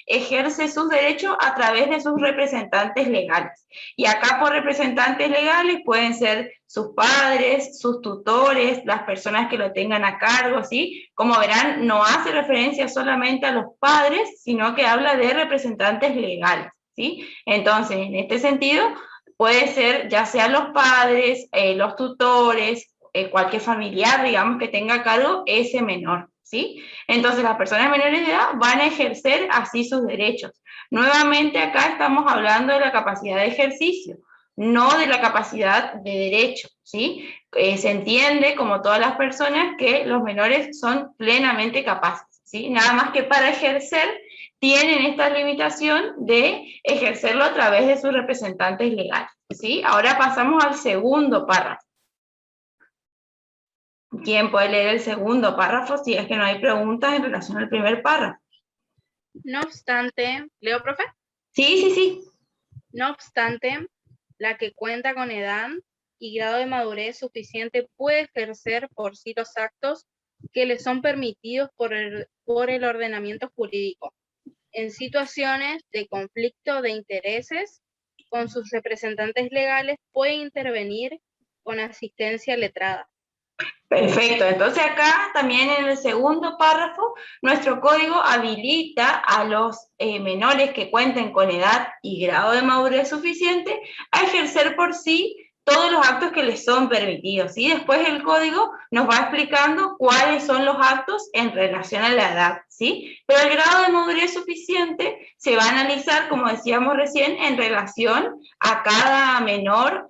ejerce sus derechos a través de sus representantes legales. Y acá por representantes legales pueden ser sus padres, sus tutores, las personas que lo tengan a cargo, ¿sí? Como verán, no hace referencia solamente a los padres, sino que habla de representantes legales, ¿sí? Entonces, en este sentido, puede ser ya sea los padres, los tutores, cualquier familiar, digamos, que tenga a cargo ese menor, ¿sí? Entonces las personas menores de edad van a ejercer así sus derechos. Nuevamente acá estamos hablando de la capacidad de ejercicio, no de la capacidad de derecho, ¿sí? Se entiende, como todas las personas, que los menores son plenamente capaces, ¿sí? Nada más que para ejercer tienen esta limitación de ejercerlo a través de sus representantes legales, ¿sí? Ahora pasamos al segundo párrafo. ¿Quién puede leer el segundo párrafo si es que no hay preguntas en relación al primer párrafo? No obstante, ¿leo, profe? Sí. No obstante, la que cuenta con edad y grado de madurez suficiente puede ejercer por sí los actos que le son permitidos por el ordenamiento jurídico, en situaciones de conflicto de intereses con sus representantes legales, puede intervenir con asistencia letrada. Perfecto, entonces acá también en el segundo párrafo, nuestro código habilita a los menores que cuenten con edad y grado de madurez suficiente a ejercer por sí todos los actos que les son permitidos, ¿sí? Después el código nos va explicando cuáles son los actos en relación a la edad, ¿sí? Pero el grado de madurez suficiente se va a analizar, como decíamos recién, en relación a cada menor,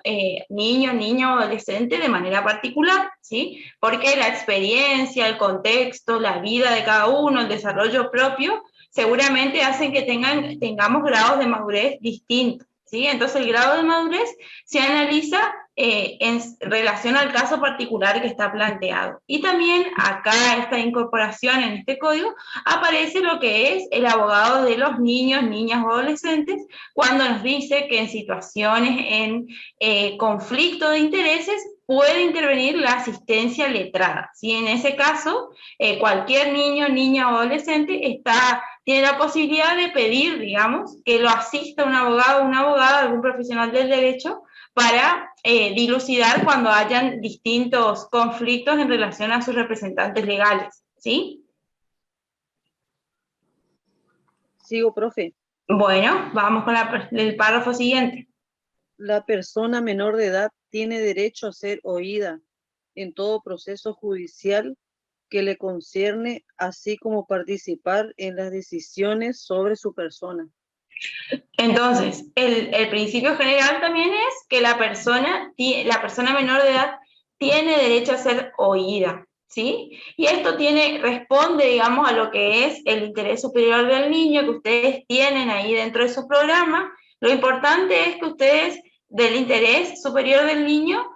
niño, adolescente de manera particular, ¿sí? Porque la experiencia, el contexto, la vida de cada uno, el desarrollo propio, seguramente hacen que tengamos grados de madurez distintos, ¿sí? Entonces el grado de madurez se analiza en relación al caso particular que está planteado. Y también acá, esta incorporación en este código, aparece lo que es el abogado de los niños, niñas o adolescentes, cuando nos dice que en situaciones en conflicto de intereses puede intervenir la asistencia letrada, ¿sí? En ese caso, cualquier niño, niña o adolescente tiene la posibilidad de pedir, digamos, que lo asista un abogado o una abogada, algún profesional del derecho, para dilucidar cuando hayan distintos conflictos en relación a sus representantes legales, ¿sí? Sigo, profe. Bueno, vamos con el párrafo siguiente. La persona menor de edad tiene derecho a ser oída en todo proceso judicial que le concierne, así como participar en las decisiones sobre su persona. Entonces, el principio general también es que la persona menor de edad tiene derecho a ser oída, ¿sí? Y esto responde, digamos, a lo que es el interés superior del niño que ustedes tienen ahí dentro de su programa. Lo importante es que ustedes, del interés superior del niño,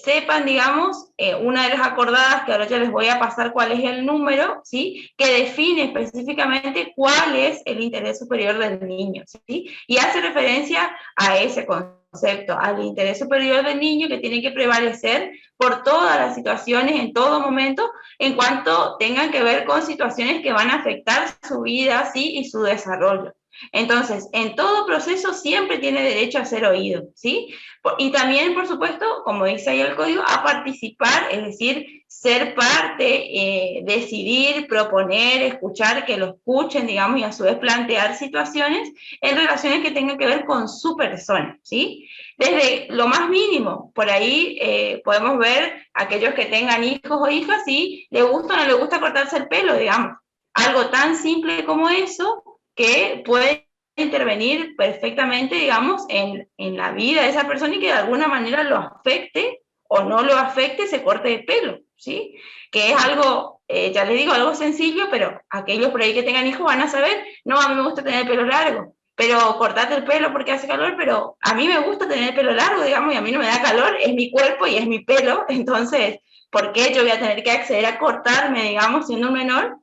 sepan, digamos, una de las acordadas, que ahora ya les voy a pasar cuál es el número, ¿sí? Que define específicamente cuál es el interés superior del niño, ¿sí? Y hace referencia a ese concepto, al interés superior del niño, que tiene que prevalecer por todas las situaciones, en todo momento, en cuanto tengan que ver con situaciones que van a afectar su vida, ¿sí? Y su desarrollo. Entonces, en todo proceso siempre tiene derecho a ser oído, ¿sí? Y también, por supuesto, como dice ahí el código, a participar, es decir, ser parte, decidir, proponer, escuchar, que lo escuchen, digamos, y a su vez plantear situaciones en relaciones que tengan que ver con su persona, ¿sí? Desde lo más mínimo, por ahí podemos ver aquellos que tengan hijos o hijas, si le gusta o no le gusta cortarse el pelo, digamos. Algo tan simple como eso, que puede intervenir perfectamente, digamos, en la vida de esa persona y que de alguna manera lo afecte o no lo afecte, se corte el pelo, ¿sí? Que es algo, ya les digo, algo sencillo, pero aquellos por ahí que tengan hijos van a saber, no, a mí me gusta tener el pelo largo, pero cortarte el pelo porque hace calor, pero a mí me gusta tener el pelo largo, digamos, y a mí no me da calor, es mi cuerpo y es mi pelo, entonces, ¿por qué yo voy a tener que acceder a cortarme, digamos, siendo un menor?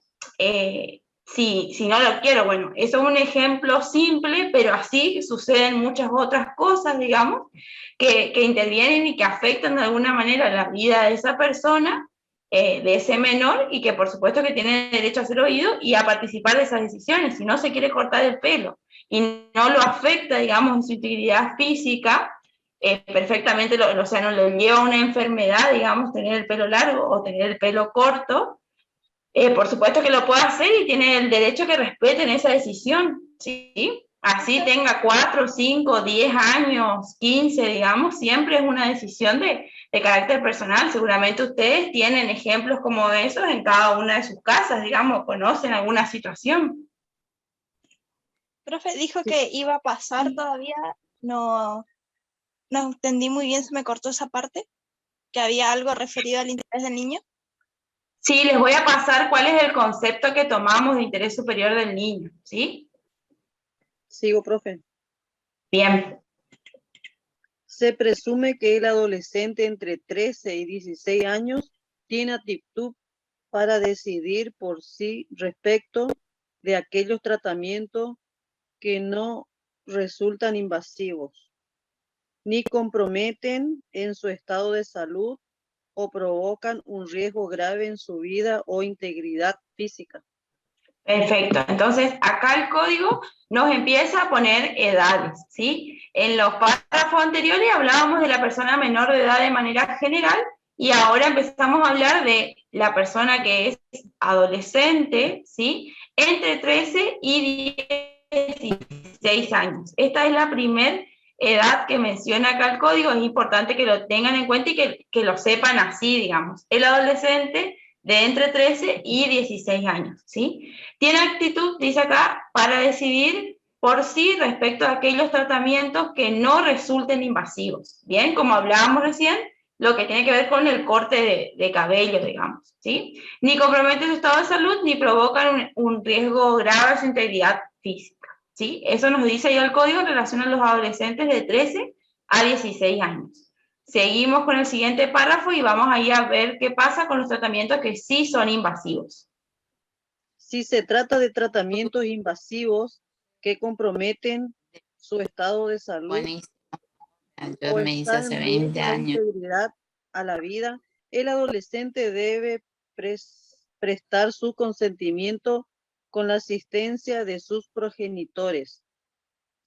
Si no lo quiero, bueno, eso es un ejemplo simple, pero así suceden muchas otras cosas, digamos, que intervienen y que afectan de alguna manera la vida de esa persona, de ese menor, y que por supuesto que tiene derecho a ser oído y a participar de esas decisiones. Si no se quiere cortar el pelo y no lo afecta, digamos, en su integridad física, perfectamente, o sea, no le lleva a una enfermedad, digamos, tener el pelo largo o tener el pelo corto, por supuesto que lo puede hacer y tiene el derecho a que respeten esa decisión, ¿sí? Así tenga 4, 5, 10 años, 15, digamos, siempre es una decisión de carácter personal. Seguramente ustedes tienen ejemplos como esos en cada una de sus casas, digamos, conocen alguna situación. Profe, dijo que iba a pasar todavía, no entendí muy bien, se me cortó esa parte, que había algo referido al interés del niño. Sí, les voy a pasar cuál es el concepto que tomamos de interés superior del niño, ¿sí? Sigo, profe. Bien. Se presume que el adolescente entre 13 y 16 años tiene aptitud para decidir por sí respecto de aquellos tratamientos que no resultan invasivos, ni comprometen en su estado de salud o provocan un riesgo grave en su vida o integridad física. Perfecto, entonces acá el código nos empieza a poner edades, ¿sí? En los párrafos anteriores hablábamos de la persona menor de edad de manera general y ahora empezamos a hablar de la persona que es adolescente, ¿sí? Entre 13 y 16 años. Esta es la primera edad que menciona acá el código, es importante que lo tengan en cuenta y que lo sepan así, digamos. El adolescente de entre 13 y 16 años, ¿sí? Tiene actitud, dice acá, para decidir por sí respecto a aquellos tratamientos que no resulten invasivos, ¿bien? Como hablábamos recién, lo que tiene que ver con el corte de cabello, digamos, ¿sí? Ni comprometen su estado de salud, ni provocan un riesgo grave a su integridad física, ¿sí? Eso nos dice ya el código en relación a los adolescentes de 13 a 16 años. Seguimos con el siguiente párrafo y vamos ahí a ver qué pasa con los tratamientos que sí son invasivos. Si se trata de tratamientos invasivos que comprometen su estado de salud Yo me hice hace 20 años. Integridad a la vida, el adolescente debe prestar su consentimiento con la asistencia de sus progenitores.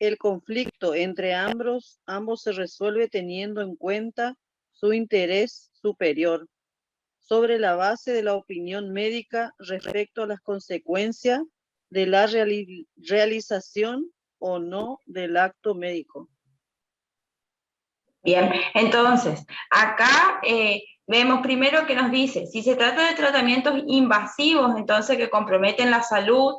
El conflicto entre ambos se resuelve teniendo en cuenta su interés superior, sobre la base de la opinión médica respecto a las consecuencias de la realización o no del acto médico. Bien, entonces, acá vemos primero que nos dice, si se trata de tratamientos invasivos, entonces que comprometen la salud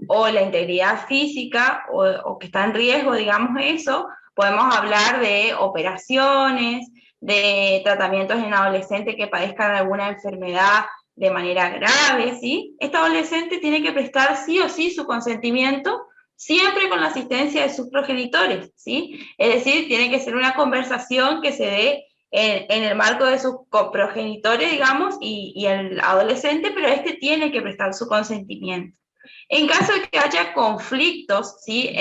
o la integridad física o que está en riesgo, digamos eso, podemos hablar de operaciones, de tratamientos en adolescentes que padezcan alguna enfermedad de manera grave, ¿sí? Este adolescente tiene que prestar sí o sí su consentimiento, siempre con la asistencia de sus progenitores, ¿sí? Es decir, tiene que ser una conversación que se dé en el marco de sus progenitores, digamos, y el adolescente, pero este tiene que prestar su consentimiento. En caso de que haya conflictos, ¿sí?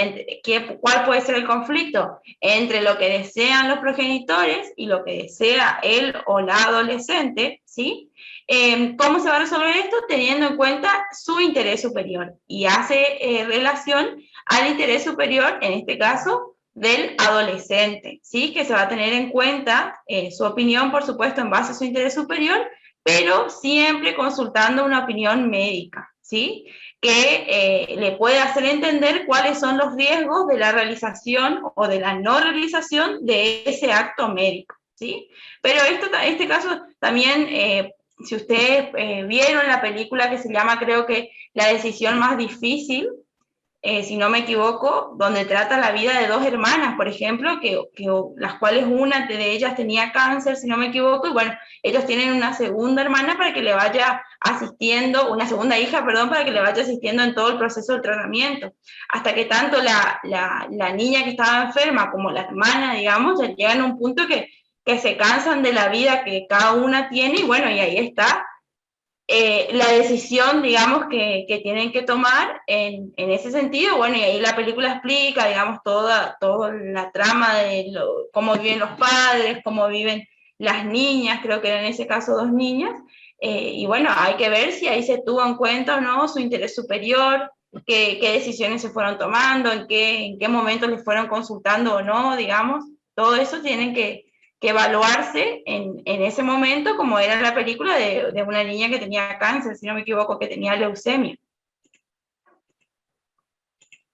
¿Cuál puede ser el conflicto? Entre lo que desean los progenitores y lo que desea él o la adolescente, ¿sí? ¿Cómo se va a resolver esto? Teniendo en cuenta su interés superior y hace relación al interés superior, en este caso, del adolescente, ¿sí? Que se va a tener en cuenta su opinión, por supuesto, en base a su interés superior, pero siempre consultando una opinión médica, ¿sí? Que le puede hacer entender cuáles son los riesgos de la realización o de la no realización de ese acto médico, ¿sí? Pero este caso también, si ustedes vieron la película que se llama, creo que La decisión más difícil, si no me equivoco, donde trata la vida de dos hermanas, por ejemplo, que las cuales una de ellas tenía cáncer, si no me equivoco, y bueno, ellos tienen una segunda hermana para que le vaya asistiendo, una segunda hija, perdón, para que le vaya asistiendo en todo el proceso del tratamiento, hasta que tanto la niña que estaba enferma como la hermana, digamos, ya llegan a un punto que se cansan de la vida que cada una tiene, y bueno, y ahí está la decisión, digamos, que tienen que tomar en ese sentido. Bueno, y ahí la película explica, digamos, toda la trama de cómo viven los padres, cómo viven las niñas, creo que eran en ese caso 2 niñas, y bueno, hay que ver si ahí se tuvo en cuenta o no su interés superior, qué decisiones se fueron tomando, en qué momentos les fueron consultando o no, digamos, todo eso tienen que evaluarse en ese momento, como era en la película de una niña que tenía cáncer, si no me equivoco, que tenía leucemia.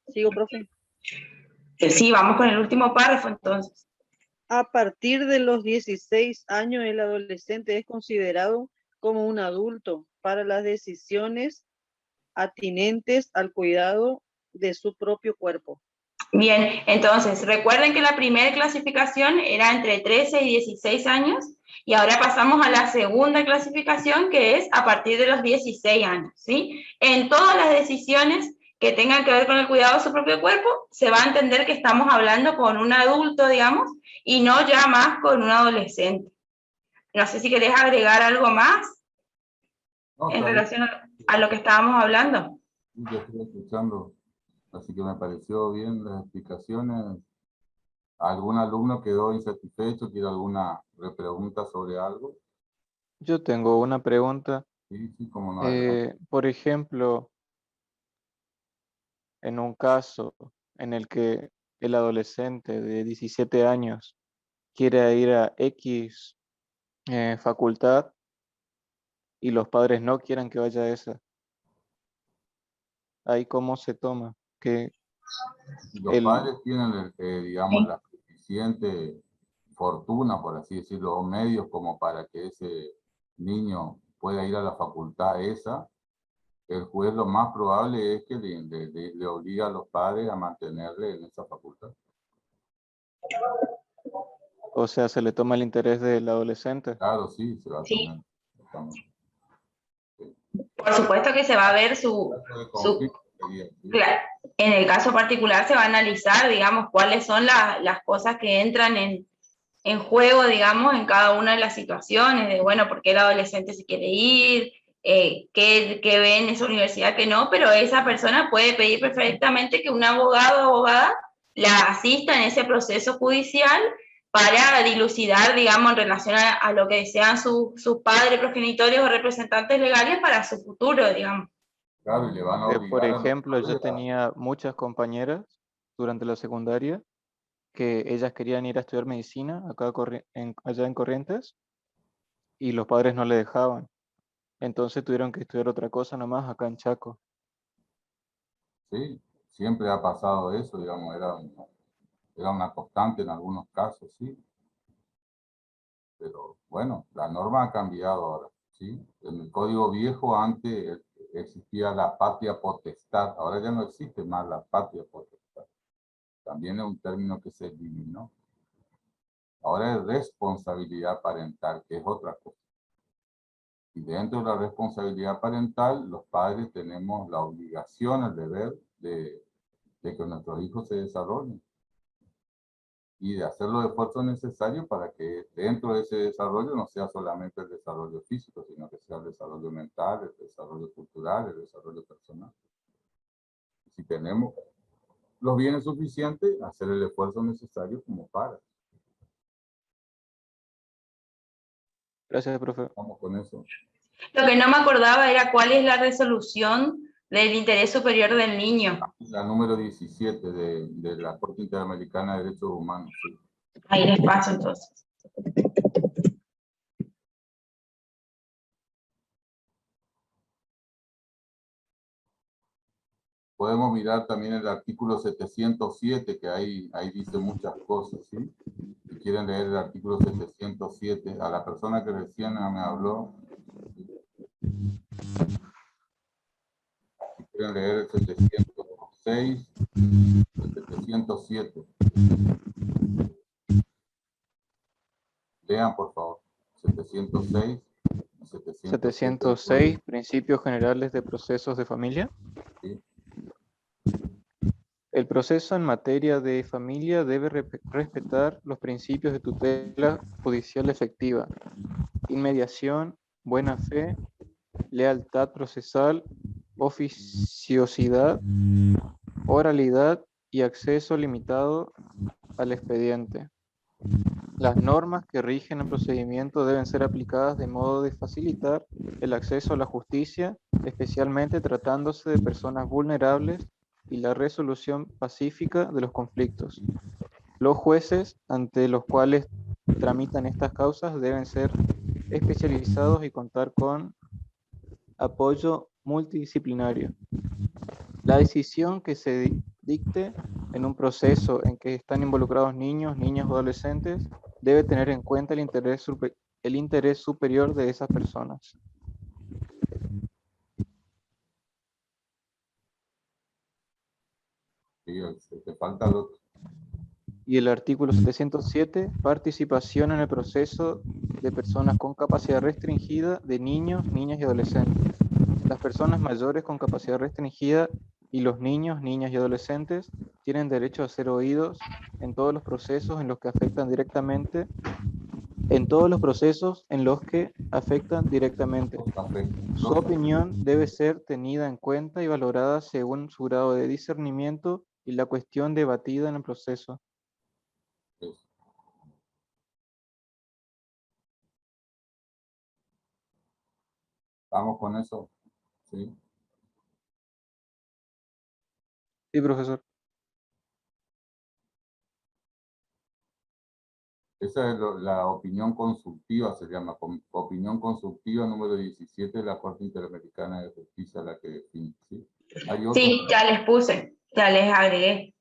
Sigo, profe. Sí, vamos con el último párrafo entonces. A partir de los 16 años, el adolescente es considerado como un adulto para las decisiones atinentes al cuidado de su propio cuerpo. Bien, entonces recuerden que la primera clasificación era entre 13 y 16 años y ahora pasamos a la segunda clasificación, que es a partir de los 16 años, ¿sí? En todas las decisiones que tengan que ver con el cuidado de su propio cuerpo, se va a entender que estamos hablando con un adulto, digamos, y no ya más con un adolescente. No sé si querés agregar algo más en relación a lo que estábamos hablando. Yo estoy escuchando, así que me pareció bien las explicaciones. ¿Algún alumno quedó insatisfecho? ¿Quiere alguna repregunta sobre algo? Yo tengo una pregunta. Sí, sí, cómo no. Por ejemplo, en un caso en el que el adolescente de 17 años quiere ir a X facultad y los padres no quieran que vaya a esa, ¿ahí cómo se toma? Que los padres tienen, digamos, la suficiente fortuna, por así decirlo, o medios como para que ese niño pueda ir a la facultad esa, el juez lo más probable es que le obliga a los padres a mantenerle en esa facultad. O sea, ¿se le toma el interés del adolescente? Claro, sí, se va a tomar. Por supuesto que se va a ver claro, en el caso particular se va a analizar, digamos, cuáles son las cosas que entran en juego, digamos, en cada una de las situaciones, de, bueno, por qué el adolescente se quiere ir, qué ve en esa universidad que no, pero esa persona puede pedir perfectamente que un abogado o abogada la asista en ese proceso judicial para dilucidar, digamos, en relación a lo que desean sus padres, progenitores o representantes legales para su futuro, digamos. Claro, y le van a obligar por ejemplo, yo tenía muchas compañeras durante la secundaria que ellas querían ir a estudiar medicina acá allá en Corrientes y los padres no le dejaban. Entonces tuvieron que estudiar otra cosa nomás acá en Chaco. Sí, siempre ha pasado eso, digamos, era una constante en algunos casos, sí. Pero bueno, la norma ha cambiado ahora, ¿sí? En el Código Viejo antes existía la patria potestad, ahora ya no existe más la patria potestad. También es un término que se eliminó. Ahora es responsabilidad parental, que es otra cosa. Y dentro de la responsabilidad parental, los padres tenemos la obligación, el deber de que nuestros hijos se desarrollen. Y de hacer los esfuerzos necesarios para que dentro de ese desarrollo no sea solamente el desarrollo físico, sino que sea el desarrollo mental, el desarrollo cultural, el desarrollo personal. Si tenemos los bienes suficientes, hacer el esfuerzo necesario como para. Gracias, profe. Vamos con eso. Lo que no me acordaba era cuál es la resolución del interés superior del niño. La número 17 de la Corte Interamericana de Derechos Humanos. Sí. Ahí les paso entonces. Podemos mirar también el artículo 707, que ahí dice muchas cosas, ¿sí? Si quieren leer el artículo 707, a la persona que recién me habló, si quieren leer el 706, el 707. Lean, por favor, 706. 706, Principios Generales de Procesos de Familia. Sí. El proceso en materia de familia debe respetar los principios de tutela judicial efectiva, inmediación, buena fe, lealtad procesal, oficiosidad, oralidad y acceso limitado al expediente. Las normas que rigen el procedimiento deben ser aplicadas de modo de facilitar el acceso a la justicia, especialmente tratándose de personas vulnerables, y la resolución pacífica de los conflictos. Los jueces ante los cuales tramitan estas causas deben ser especializados y contar con apoyo multidisciplinario. La decisión que se dicte en un proceso en que están involucrados niños, niñas o adolescentes, debe tener en cuenta el interés superior de esas personas. Sí, te falta el otro. Y el artículo 707, participación en el proceso de personas con capacidad restringida, de niños, niñas y adolescentes. Las personas mayores con capacidad restringida y los niños, niñas y adolescentes tienen derecho a ser oídos en todos los procesos en los que afectan directamente, Su opinión debe ser tenida en cuenta y valorada según su grado de discernimiento y la cuestión debatida en el proceso. ¿Vamos con eso? Sí. Sí, profesor. Esa es la opinión consultiva, se llama opinión consultiva número 17 de la Corte Interamericana de Justicia, la que define. ¿Sí? Sí, ya les puse, ya les agregué.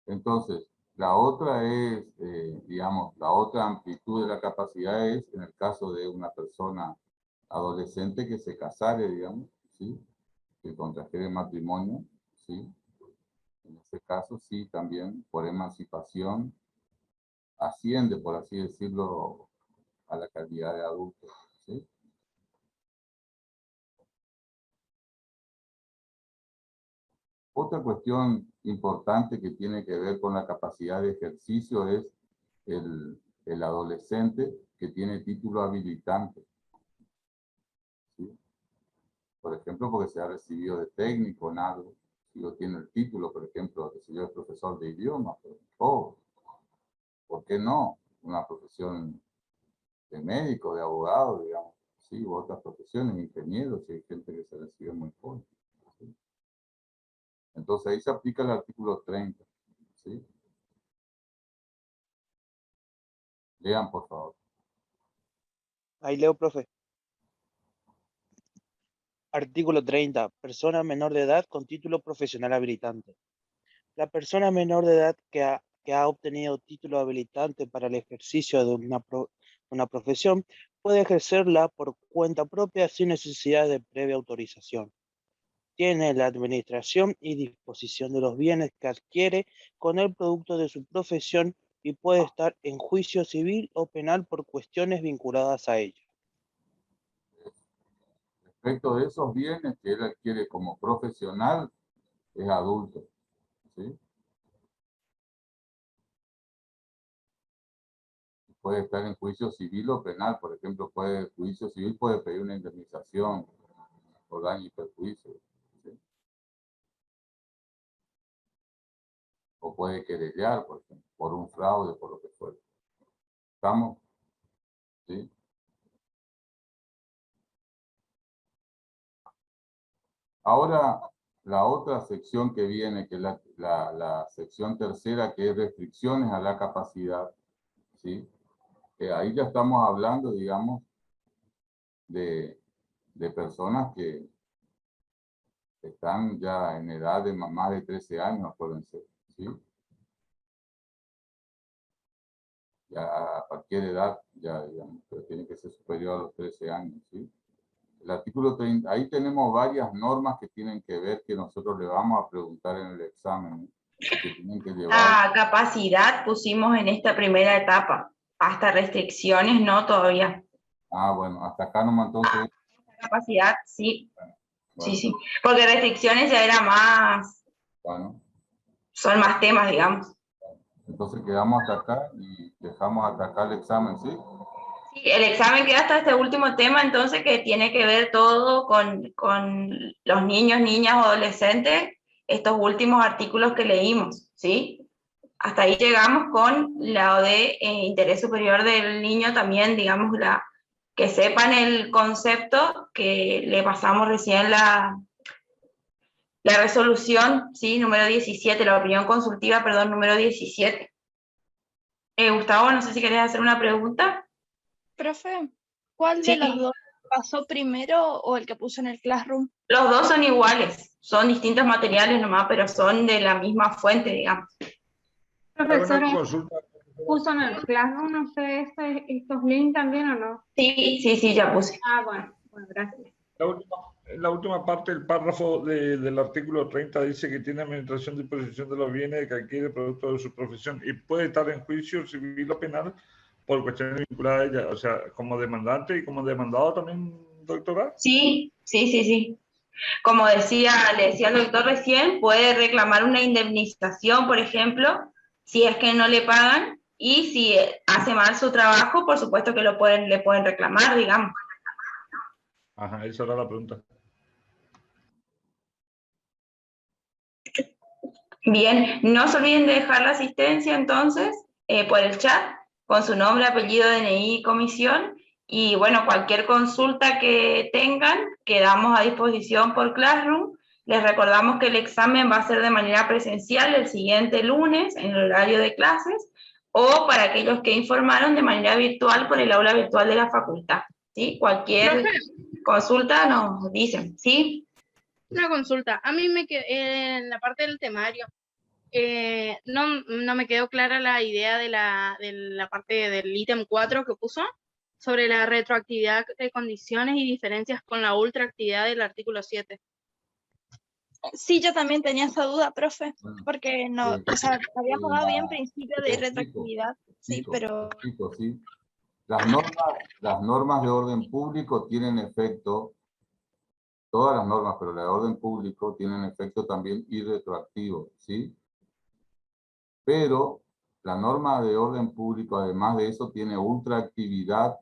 Entonces, la otra es, digamos, la otra amplitud de la capacidad es en el caso de una persona adolescente que se casare, digamos, ¿sí? Que contrajere matrimonio, ¿sí? En ese caso, sí, también por emancipación asciende, por así decirlo, a la calidad de adulto, ¿sí? Otra cuestión importante que tiene que ver con la capacidad de ejercicio es el adolescente que tiene título habilitante. ¿Sí? Por ejemplo, porque se ha recibido de técnico en algo, si lo tiene el título, por ejemplo, que yo es profesor de idiomas, o, ¿por qué no? Una profesión de médico, de abogado, digamos, sí, u otras profesiones, ingenieros, si hay gente que se recibe muy joven. ¿Sí? Entonces ahí se aplica el artículo 30, ¿sí? Lean, por favor. Ahí leo, profe. Artículo 30. Persona menor de edad con título profesional habilitante. La persona menor de edad que ha obtenido título habilitante para el ejercicio de una profesión puede ejercerla por cuenta propia sin necesidad de previa autorización. Tiene la administración y disposición de los bienes que adquiere con el producto de su profesión y puede estar en juicio civil o penal por cuestiones vinculadas a ella. Respecto de esos bienes que él adquiere como profesional, es adulto, ¿sí? Puede estar en juicio civil o penal, por ejemplo, juicio civil puede pedir una indemnización por daño y perjuicio, ¿sí? O puede querellar, por ejemplo, por un fraude, por lo que fuera. ¿Estamos? ¿Sí? Ahora, la otra sección que viene, que es la sección tercera, que es restricciones a la capacidad, ¿sí? Ahí ya estamos hablando, digamos, de personas que están ya en edad de más de 13 años, acuérdense, ¿sí? Ya a cualquier edad, ya, digamos, pero tiene que ser superior a los 13 años, ¿sí? El artículo 30, ahí tenemos varias normas que tienen que ver, que nosotros le vamos a preguntar en el examen, que tienen que llevar. La capacidad pusimos en esta primera etapa, hasta restricciones no todavía. Ah, bueno, hasta acá nomás entonces. Capacidad, sí. Bueno. Sí, porque restricciones ya era más. Bueno. Son más temas, digamos. Entonces quedamos hasta acá y dejamos hasta acá el examen, ¿sí? El examen queda hasta este último tema, entonces, que tiene que ver todo con los niños, niñas o adolescentes, estos últimos artículos que leímos, ¿sí? Hasta ahí llegamos con la de interés superior del niño también, digamos, que sepan el concepto que le pasamos recién la resolución, ¿sí? Número 17, la opinión consultiva, perdón, número 17. Gustavo, no sé si querés hacer una pregunta. Profe, ¿cuál de los dos pasó primero o el que puso en el Classroom? Los dos son iguales, son distintos materiales nomás, pero son de la misma fuente, digamos. Profesora, ¿puso en el Classroom usted estos links también o no? Sí, ya puse. Ah, bueno, gracias. La última parte del párrafo del artículo 30 dice que tiene administración de disposición de los bienes que adquiere producto de su profesión y puede estar en juicio civil o penal por cuestiones vinculadas a ella, o sea, como demandante y como demandado también, doctora. Sí. Como le decía el doctor recién, puede reclamar una indemnización, por ejemplo, si es que no le pagan, y si hace mal su trabajo, por supuesto que le pueden reclamar, digamos. Ajá, esa era la pregunta. Bien, no se olviden de dejar la asistencia entonces por el chat con su nombre, apellido, DNI y comisión. Y bueno, cualquier consulta que tengan, quedamos a disposición por Classroom. Les recordamos que el examen va a ser de manera presencial el siguiente lunes en el horario de clases, o para aquellos que informaron de manera virtual por el aula virtual de la facultad. ¿Sí? Cualquier consulta nos dicen, ¿sí? Una consulta. A mí me quedó en la parte del temario. No me quedó clara la idea de la parte del ítem 4 que puso sobre la retroactividad de condiciones y diferencias con la ultraactividad del artículo 7. Sí, yo también tenía esa duda, profe, porque no, o sea, habíamos dado bien principio de retroactividad, sí, pero... Sí. Las normas de orden público tienen efecto, todas las normas, pero la de orden público tienen efecto también irretroactivo, ¿sí? Pero la norma de orden público, además de eso, tiene ultraactividad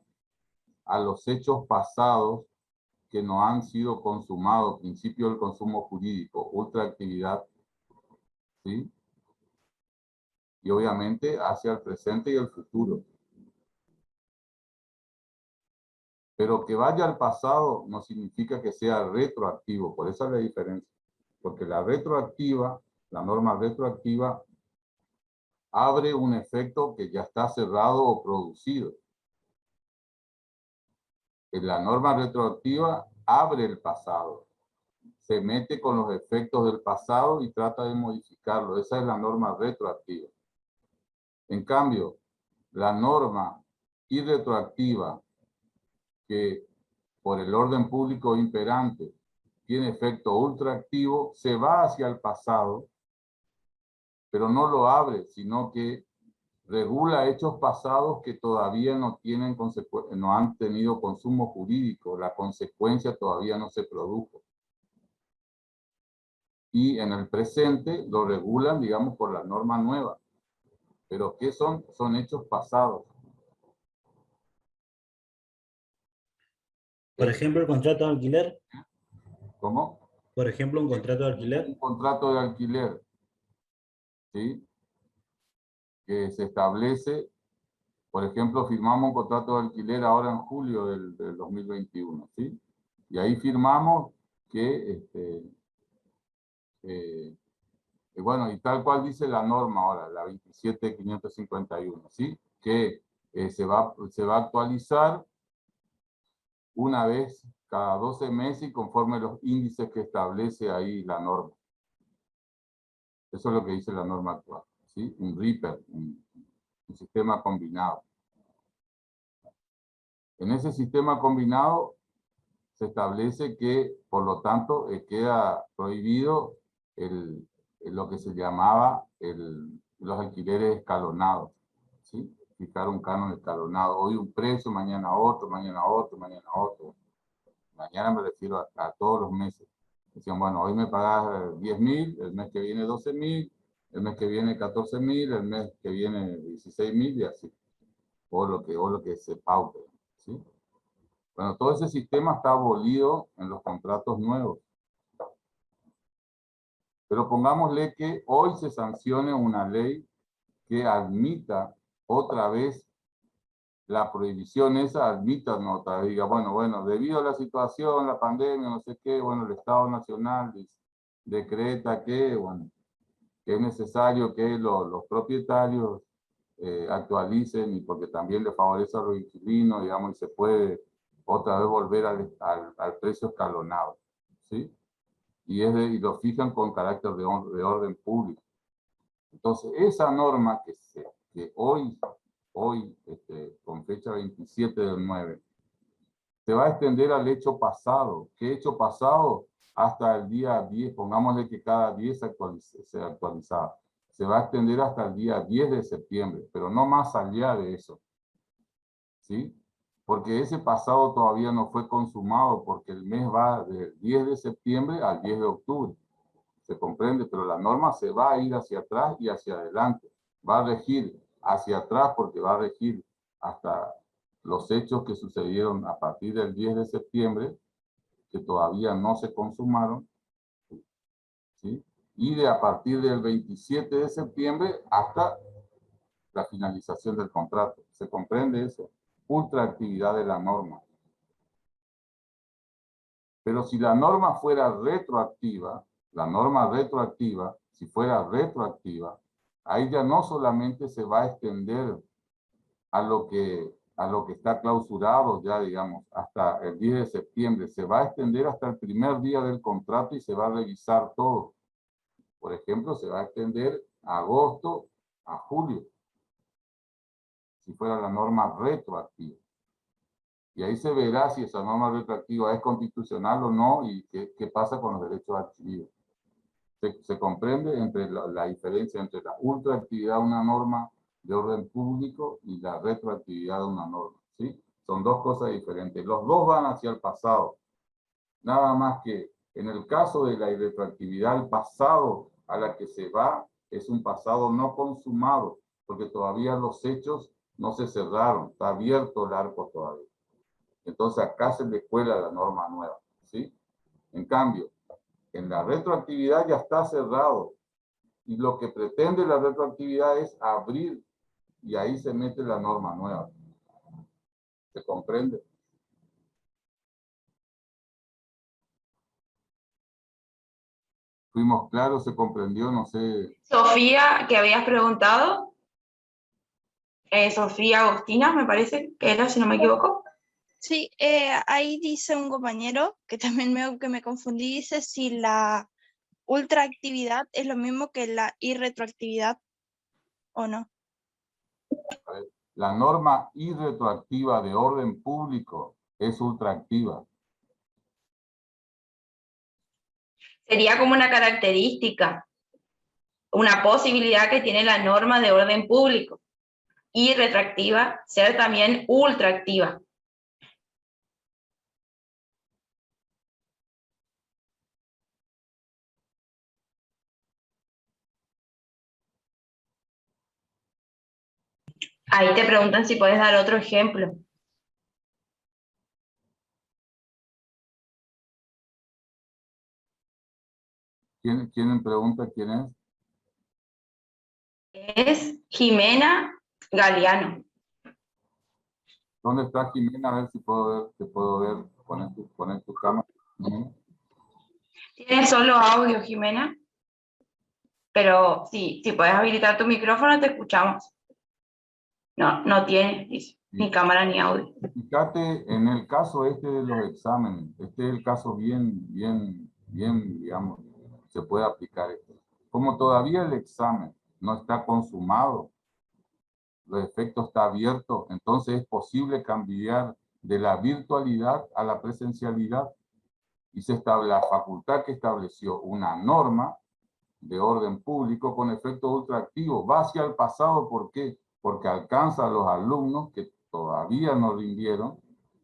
a los hechos pasados que no han sido consumados, principio del consumo jurídico, ultraactividad, ¿sí? Y obviamente hacia el presente y el futuro. Pero que vaya al pasado no significa que sea retroactivo, por esa es la diferencia. Porque la retroactiva, la norma retroactiva, abre un efecto que ya está cerrado o producido. La norma retroactiva abre el pasado, se mete con los efectos del pasado y trata de modificarlo. Esa es la norma retroactiva. En cambio, la norma irretroactiva, que por el orden público imperante tiene efecto ultraactivo, se va hacia el pasado, pero no lo abre, sino que regula hechos pasados que todavía no han tenido consumo jurídico, la consecuencia todavía no se produjo. Y en el presente lo regulan, digamos, por la norma nueva. ¿Pero qué son? Son hechos pasados. Por ejemplo, el contrato de alquiler. ¿Cómo? Por ejemplo, un contrato de alquiler. Un contrato de alquiler, ¿sí? Que se establece, por ejemplo, firmamos un contrato de alquiler ahora en julio del 2021, ¿sí? Y ahí firmamos que, bueno, y tal cual dice la norma ahora, la 27551, ¿sí? Que se va a actualizar una vez cada 12 meses y conforme los índices que establece ahí la norma. Eso es lo que dice la norma actual, ¿sí? Un RIPER, un sistema combinado. En ese sistema combinado se establece que, por lo tanto, queda prohibido lo que se llamaba los alquileres escalonados, ¿sí? Fijar un canon escalonado. Hoy un precio, mañana otro, mañana otro, mañana otro. Mañana me refiero a todos los meses. Decían, bueno, hoy me pagás 10.000, el mes que viene 12.000, el mes que viene 14.000, el mes que viene 16.000 y así. O lo que se paute. ¿sí? Bueno, todo ese sistema está abolido en los contratos nuevos. Pero pongámosle que hoy se sancione una ley que admita otra vez la prohibición esa, admita nota, diga, bueno, debido a la situación, la pandemia, no sé qué, bueno, el Estado Nacional decreta que, bueno, que es necesario que los propietarios actualicen, y porque también le favorece a los inquilinos, digamos, y se puede otra vez volver al precio escalonado, ¿sí? Y lo fijan con carácter de orden público. Entonces, esa norma que hoy con fecha 27/9, se va a extender al hecho pasado. ¿Qué hecho pasado? Hasta el día 10, pongámosle que cada 10 se actualizaba. Se va a extender hasta el día 10 de septiembre, pero no más allá de eso, ¿sí? Porque ese pasado todavía no fue consumado, porque el mes va del 10 de septiembre al 10 de octubre. ¿Se comprende? Pero la norma se va a ir hacia atrás y hacia adelante. Va a regir hacia atrás porque va a regir hasta los hechos que sucedieron a partir del 10 de septiembre, que todavía no se consumaron, ¿sí? Y a partir del 27 de septiembre hasta la finalización del contrato. ¿Se comprende eso? Ultraactividad de la norma. Pero si la norma fuera retroactiva, si fuera retroactiva, ahí ya no solamente se va a extender a lo que está clausurado ya, digamos, hasta el 10 de septiembre, se va a extender hasta el primer día del contrato y se va a revisar todo. Por ejemplo, se va a extender a agosto, a julio, si fuera la norma retroactiva. Y ahí se verá si esa norma retroactiva es constitucional o no y qué pasa con los derechos adquiridos. Se comprende entre la diferencia entre la ultraactividad de una norma de orden público y la retroactividad de una norma, ¿sí? Son dos cosas diferentes. Los dos van hacia el pasado. Nada más que en el caso de la irretroactividad, el pasado a la que se va es un pasado no consumado, porque todavía los hechos no se cerraron, está abierto el arco todavía. Entonces acá se le cuela la norma nueva, ¿sí? En cambio, en la retroactividad ya está cerrado, y lo que pretende la retroactividad es abrir, y ahí se mete la norma nueva. ¿Se comprende? ¿Fuimos claros? ¿Se comprendió? No sé. Sofía, que habías preguntado. Sofía Agostina, me parece que era, si no me equivoco. Sí, ahí dice un compañero, que también me confundí, dice si la ultraactividad es lo mismo que la irretroactividad o no. A ver, la norma irretroactiva de orden público es ultraactiva. Sería como una característica, una posibilidad que tiene la norma de orden público. Y retroactiva, ser también ultraactiva. Ahí te preguntan si puedes dar otro ejemplo. ¿Quién me pregunta quién es? Es Jimena Galeano. ¿Dónde está Jimena? A ver si te puedo ver. Poner tu cámara. Tienes solo audio, Jimena. Pero sí, si puedes habilitar tu micrófono, te escuchamos. No tiene, dice, ni cámara ni audio. Fíjate, en el caso de los exámenes, este es el caso bien, digamos, se puede aplicar esto. Como todavía el examen no está consumado, el efecto está abierto, entonces es posible cambiar de la virtualidad a la presencialidad, y la facultad que estableció una norma de orden público con efecto ultraactivo va hacia el pasado. ¿Por qué? Porque alcanza a los alumnos que todavía no rindieron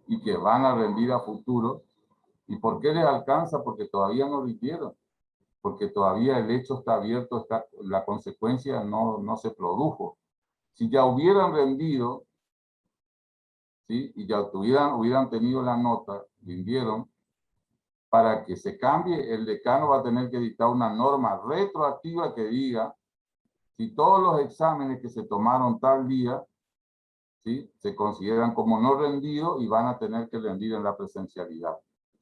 y que van a rendir a futuro. ¿Y por qué les alcanza? Porque todavía no rindieron, porque todavía el hecho está abierto, la consecuencia no se produjo. Si ya hubieran rendido, ¿sí? Y ya hubieran tenido la nota, rindieron, para que se cambie, el decano va a tener que dictar una norma retroactiva que diga si todos los exámenes que se tomaron tal día, ¿sí?, se consideran como no rendidos y van a tener que rendir en la presencialidad.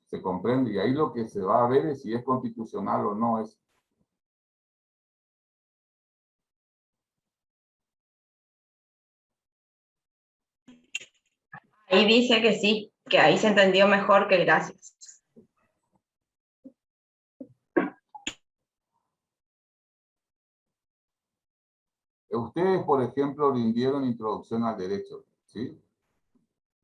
¿Se comprende? Y ahí lo que se va a ver es si es constitucional o no es. Ahí dice que sí, que ahí se entendió mejor que gracias. Ustedes, por ejemplo, rindieron introducción al derecho, ¿sí?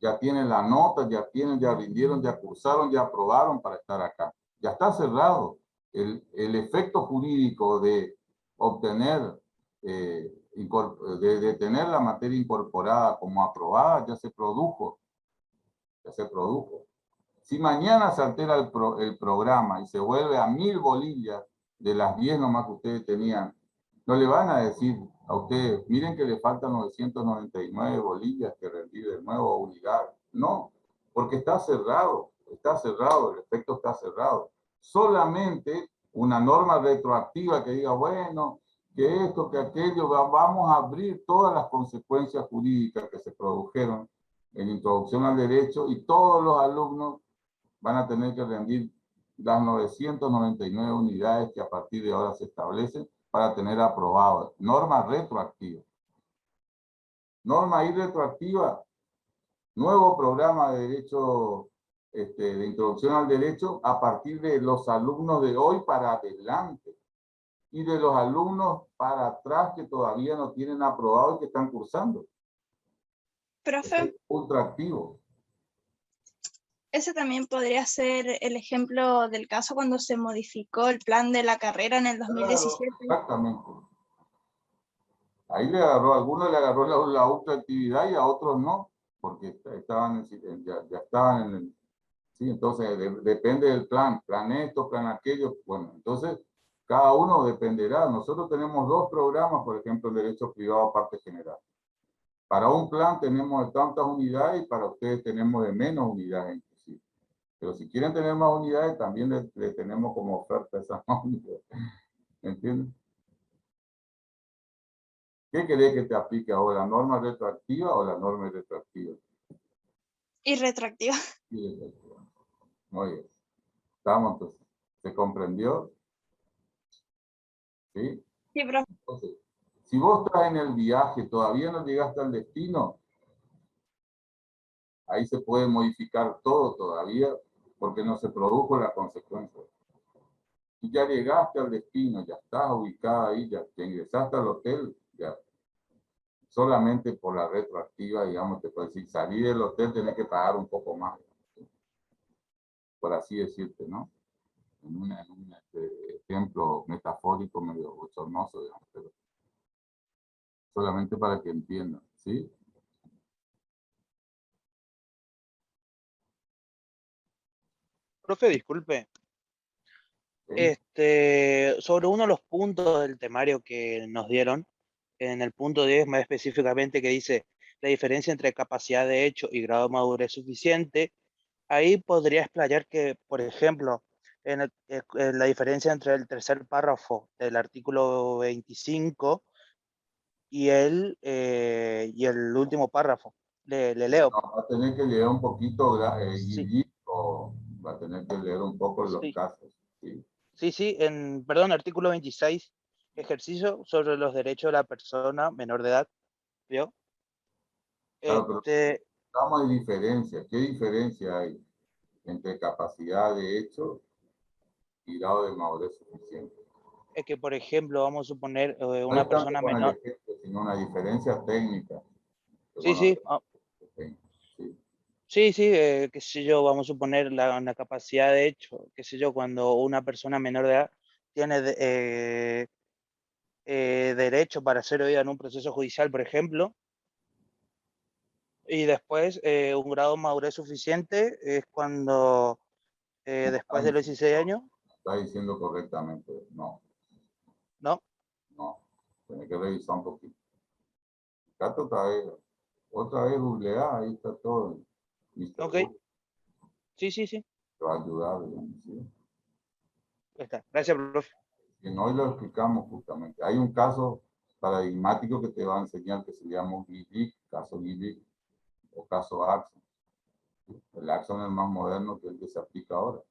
Ya tienen la nota, ya rindieron, ya cursaron, ya aprobaron para estar acá. Ya está cerrado. El efecto jurídico de obtener, de tener la materia incorporada como aprobada, ya se produjo. Ya se produjo. Si mañana se altera el programa y se vuelve a 1000 bolillas de las 10 nomás que ustedes tenían, no le van a decir a ustedes, miren que le faltan 999 bolillas que rendir de nuevo a unidad. No, porque está cerrado, el efecto está cerrado. Solamente una norma retroactiva que diga, bueno, que esto, que aquello, vamos a abrir todas las consecuencias jurídicas que se produjeron en introducción al derecho y todos los alumnos van a tener que rendir las 999 unidades que a partir de ahora se establecen para tener aprobado. Norma retroactiva. Norma retroactiva, nuevo programa de derecho, de introducción al derecho a partir de los alumnos de hoy para adelante y de los alumnos para atrás que todavía no tienen aprobado y que están cursando. Profe. Ultra activo. Ese también podría ser el ejemplo del caso cuando se modificó el plan de la carrera en el 2017. Exactamente. Ahí le agarró, a algunos le agarró la ultraactividad y a otros no, porque estaban ya estaban en el... Sí, entonces depende del plan esto, plan aquello. Bueno, entonces cada uno dependerá. Nosotros tenemos 2 programas, por ejemplo, el derecho privado parte general. Para un plan tenemos de tantas unidades y para ustedes tenemos de menos unidades inclusive. Pero si quieren tener más unidades, también le tenemos como oferta esas unidades. ¿Me entienden? ¿Qué querés que te aplique ahora? ¿La norma retroactiva o la norma irretroactiva? Irretroactiva. Irretroactiva. Muy bien. Estamos entonces. ¿Se comprendió? ¿Sí? Sí, profe. Entonces, si vos estás en el viaje, todavía no llegaste al destino, ahí se puede modificar todo todavía porque no se produjo la consecuencia. Si ya llegaste al destino, ya estás ubicada ahí, ya te ingresaste al hotel, ya solamente por la retroactiva, digamos, te puedo decir, salir del hotel tenés que pagar un poco más, por así decirte, ¿no? En un ejemplo metafórico medio bochornoso, digamos, pero solamente para que entiendan, ¿sí? Profe, disculpe. ¿Sí? Sobre uno de los puntos del temario que nos dieron, en el punto 10 más específicamente que dice la diferencia entre capacidad de hecho y grado de madurez suficiente, ahí podría explayar que, por ejemplo, en la diferencia entre el tercer párrafo del artículo 25 y el último párrafo. Le leo. No, va a tener que leer un poquito, Sí. o va a tener que leer un poco los casos. Sí, sí, perdón, artículo 26, ejercicio sobre los derechos de la persona menor de edad. ¿Vio? Claro, pero estamos en diferencia. ¿Qué diferencia hay entre capacidad de hecho y grado de madurez suficiente? Es que, por ejemplo, vamos a suponer No una es tanto persona con menor. el ejemplo, sino una diferencia técnica. Sí, sí. Sí, qué sé yo, vamos a suponer la capacidad de hecho, qué sé yo, cuando una persona menor de edad tiene derecho para ser oída en un proceso judicial, por ejemplo, y después un grado de madurez suficiente es cuando después de los 16 años. Está diciendo correctamente, no. ¿No? No, tiene que revisar un poquito. Gato está ahí. Otra vez googleá, ahí está todo. Ok. Sí. Te va a ayudar, digamos, ¿sí? Está. Gracias, profe. Que hoy lo explicamos justamente. Hay un caso paradigmático que te va a enseñar que se llama Gillick, caso Gillick o caso Axon. El Axon es el más moderno que el que se aplica ahora,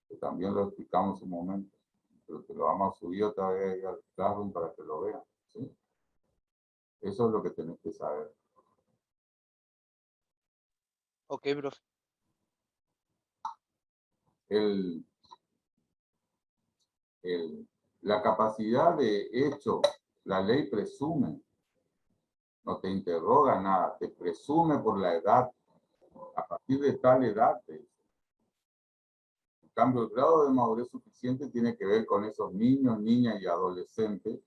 que también lo explicamos en un momento, pero te lo vamos a subir otra vez al Classroom para que lo vean, ¿sí? Eso es lo que tenés que saber. Ok, profe. La capacidad de hecho, la ley presume, no te interroga nada, te presume por la edad, a partir de tal edad. En cambio, el grado de madurez suficiente tiene que ver con esos niños, niñas y adolescentes,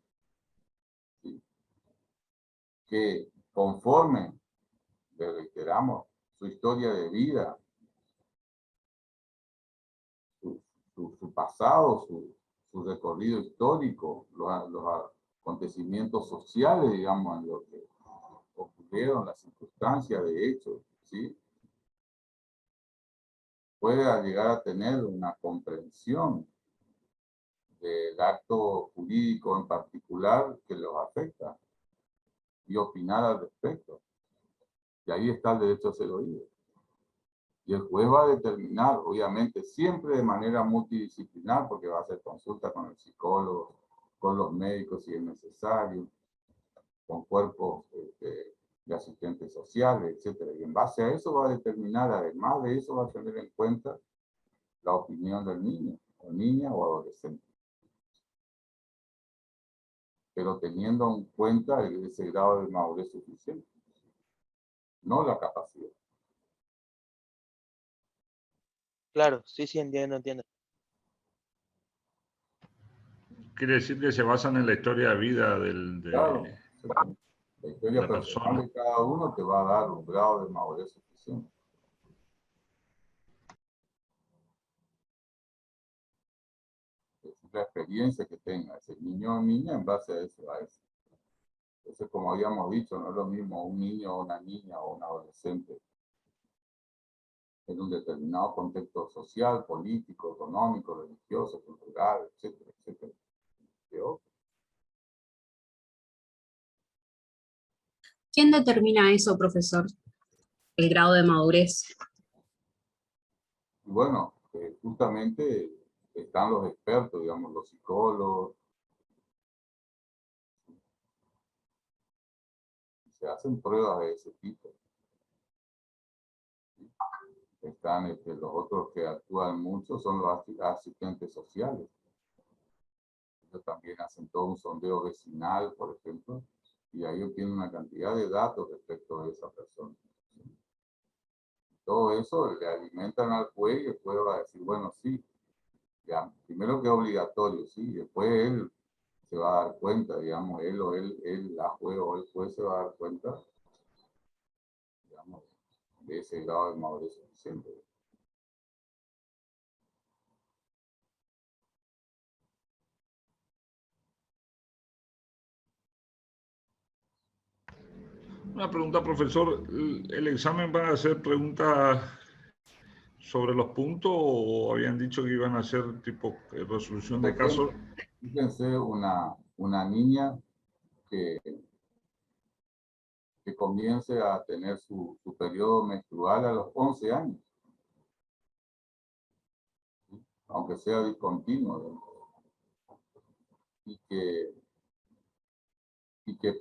¿sí? Que conforme, le reiteramos, su historia de vida, su pasado, su recorrido histórico, los acontecimientos sociales, digamos, en lo que ocurrieron, las circunstancias de hecho, ¿sí? Pueda llegar a tener una comprensión del acto jurídico en particular que los afecta y opinar al respecto. Y ahí está el derecho a ser oído. Y el juez va a determinar, obviamente, siempre de manera multidisciplinar, porque va a hacer consulta con el psicólogo, con los médicos si es necesario, con cuerpos de asistentes sociales, etc. Y en base a eso va a determinar, además de eso, va a tener en cuenta la opinión del niño, o niña o adolescente. Pero teniendo en cuenta ese grado de madurez suficiente, no la capacidad. Claro, sí, entiendo. Quiere decir que se basan en la historia de vida Claro, la historia personal persona. de cada uno te va a dar un grado de madurez suficiente. Es la experiencia que tenga ese niño o niña en base a eso. Entonces, como habíamos dicho, no es lo mismo un niño o una niña o un adolescente en un determinado contexto social, político, económico, religioso, cultural, etcétera, etcétera. ¿Quién determina eso, profesor? El grado de madurez. Y bueno, justamente están los expertos, digamos, los psicólogos. Se hacen pruebas de ese tipo. Están los otros que actúan mucho, son los asistentes sociales. Ellos también hacen todo un sondeo vecinal, por ejemplo, y ahí obtienen una cantidad de datos respecto de esa persona. Todo eso le alimentan al juez y el juez va a decir, bueno, sí, ya, primero que es obligatorio, sí, después él se va a dar cuenta, digamos, la juez o el juez se va a dar cuenta, digamos, de ese grado de madurez suficiente. Una pregunta, profesor. ¿El examen van a hacer preguntas sobre los puntos o habían dicho que iban a hacer tipo resolución de casos? Fíjense una niña que comience a tener su periodo menstrual a los 11 años. ¿Sí? Aunque sea discontinuo. Y que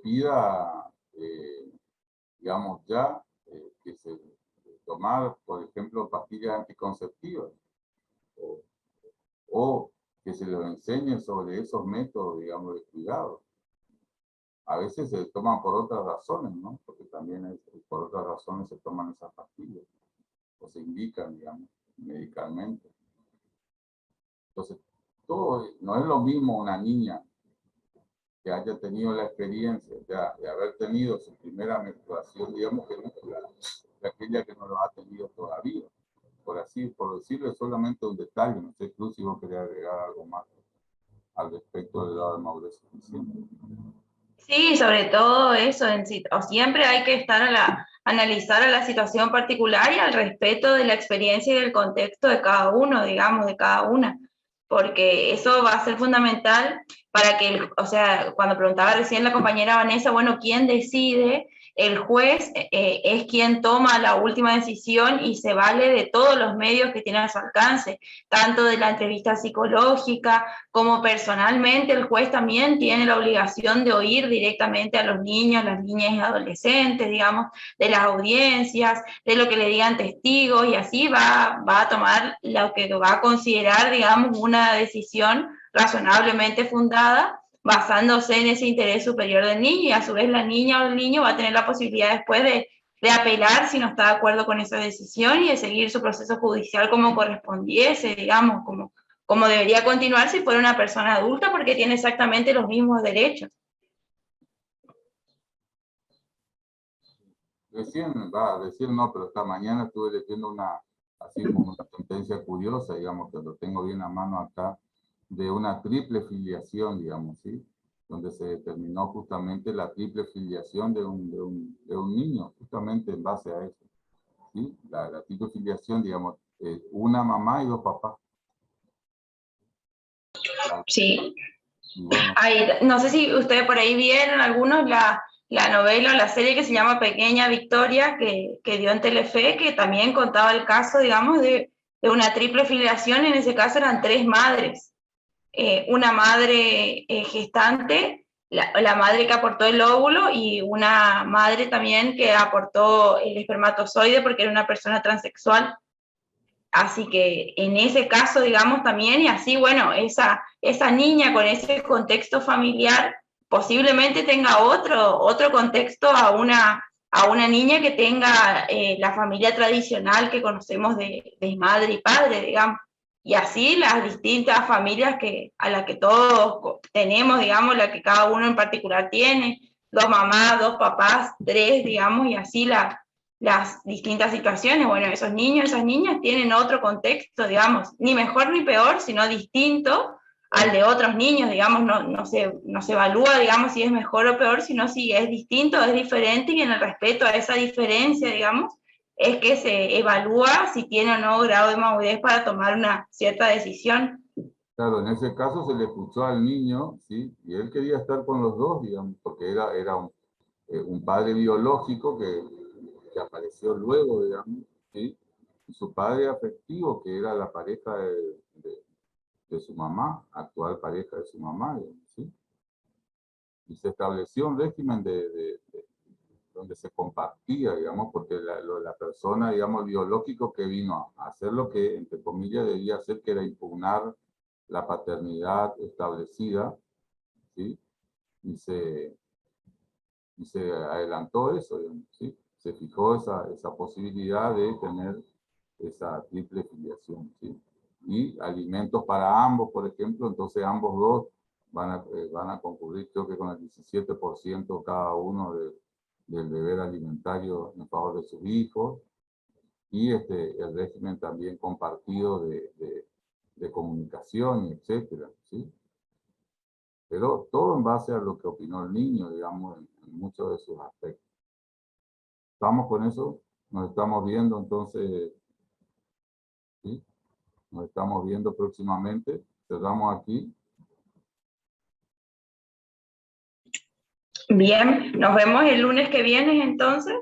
pida, digamos, ya que se tomar, por ejemplo, pastillas anticonceptivas. O que se les enseñe sobre esos métodos, digamos, de cuidado. A veces se toman por otras razones, ¿no? Porque también por otras razones se toman esas pastillas. O se indican, digamos, medicalmente. Entonces, no es lo mismo una niña que haya tenido la experiencia de haber tenido su primera menstruación, digamos, que aquella que no lo ha tenido todavía. Por decirle solamente un detalle, no sé, Cruz, si vos querés agregar algo más al respecto del grado de madurez suficiente. Sí, sobre todo eso, o siempre hay que estar analizar a la situación particular y al respeto de la experiencia y del contexto de cada uno, digamos, de cada una, porque eso va a ser fundamental para que, o sea, cuando preguntaba recién la compañera Vanessa, bueno, ¿quién decide? El juez es quien toma la última decisión y se vale de todos los medios que tiene a su alcance, tanto de la entrevista psicológica como personalmente. El juez también tiene la obligación de oír directamente a los niños, las niñas y adolescentes, digamos, de las audiencias, de lo que le digan testigos, y así va a tomar lo que va a considerar, digamos, una decisión razonablemente fundada, basándose en ese interés superior del niño, y a su vez la niña o el niño va a tener la posibilidad después de apelar si no está de acuerdo con esa decisión y de seguir su proceso judicial como correspondiese, digamos, como debería continuar si fuera una persona adulta, porque tiene exactamente los mismos derechos. Recién no, pero esta mañana estuve leyendo una sentencia curiosa, digamos, que lo tengo bien a mano acá, de una triple filiación, digamos, ¿sí? Donde se determinó justamente la triple filiación de un niño, justamente en base a eso, ¿sí? La triple filiación, digamos, una mamá y dos papás. Sí. Bueno. No sé si ustedes por ahí vieron algunos la novela o la serie que se llama Pequeña Victoria, que dio en Telefe, que también contaba el caso, digamos, de una triple filiación. En ese caso eran 3 madres. Una madre gestante, la madre que aportó el óvulo, y una madre también que aportó el espermatozoide porque era una persona transexual. Así que en ese caso, digamos, también, y así, bueno, esa niña con ese contexto familiar posiblemente tenga otro contexto a una niña que tenga la familia tradicional que conocemos de madre y padre, digamos. Y así las distintas familias a las que todos tenemos, digamos, la que cada uno en particular tiene, 2 mamás, 2 papás, 3, digamos, y así las distintas situaciones. Bueno, esos niños, esas niñas tienen otro contexto, digamos, ni mejor ni peor, sino distinto al de otros niños, digamos, no se evalúa, digamos, si es mejor o peor, sino si es distinto, es diferente, y en el respeto a esa diferencia, digamos, es que se evalúa si tiene o no grado de madurez para tomar una cierta decisión. Claro, en ese caso se le escuchó al niño, ¿sí? Y él quería estar con los dos, digamos, porque era un padre biológico que apareció luego, digamos, ¿sí? Y su padre afectivo, que era la pareja de su mamá, actual pareja de su mamá, digamos, ¿sí? Y se estableció un régimen donde se compartía, digamos, porque la persona, digamos, biológico que vino a hacer lo que, entre comillas, debía hacer, que era impugnar la paternidad establecida, ¿sí? Y se adelantó eso, digamos, ¿sí? Se fijó esa posibilidad de tener esa triple filiación, ¿sí? Y alimentos para ambos, por ejemplo, entonces ambos dos van a concurrir, creo que con el 17% cada uno del deber alimentario en favor de sus hijos, y el régimen también compartido de comunicación, etcétera, ¿sí? Pero todo en base a lo que opinó el niño, digamos, en muchos de sus aspectos. ¿Estamos con eso? Nos estamos viendo entonces, ¿sí? Nos estamos viendo próximamente. Cerramos aquí. Bien, nos vemos el lunes que viene entonces.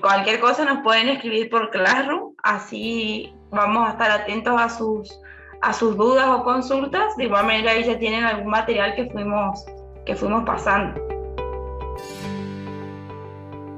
Cualquier cosa nos pueden escribir por Classroom, así vamos a estar atentos a sus dudas o consultas. De igual manera ahí ya tienen algún material que fuimos pasando.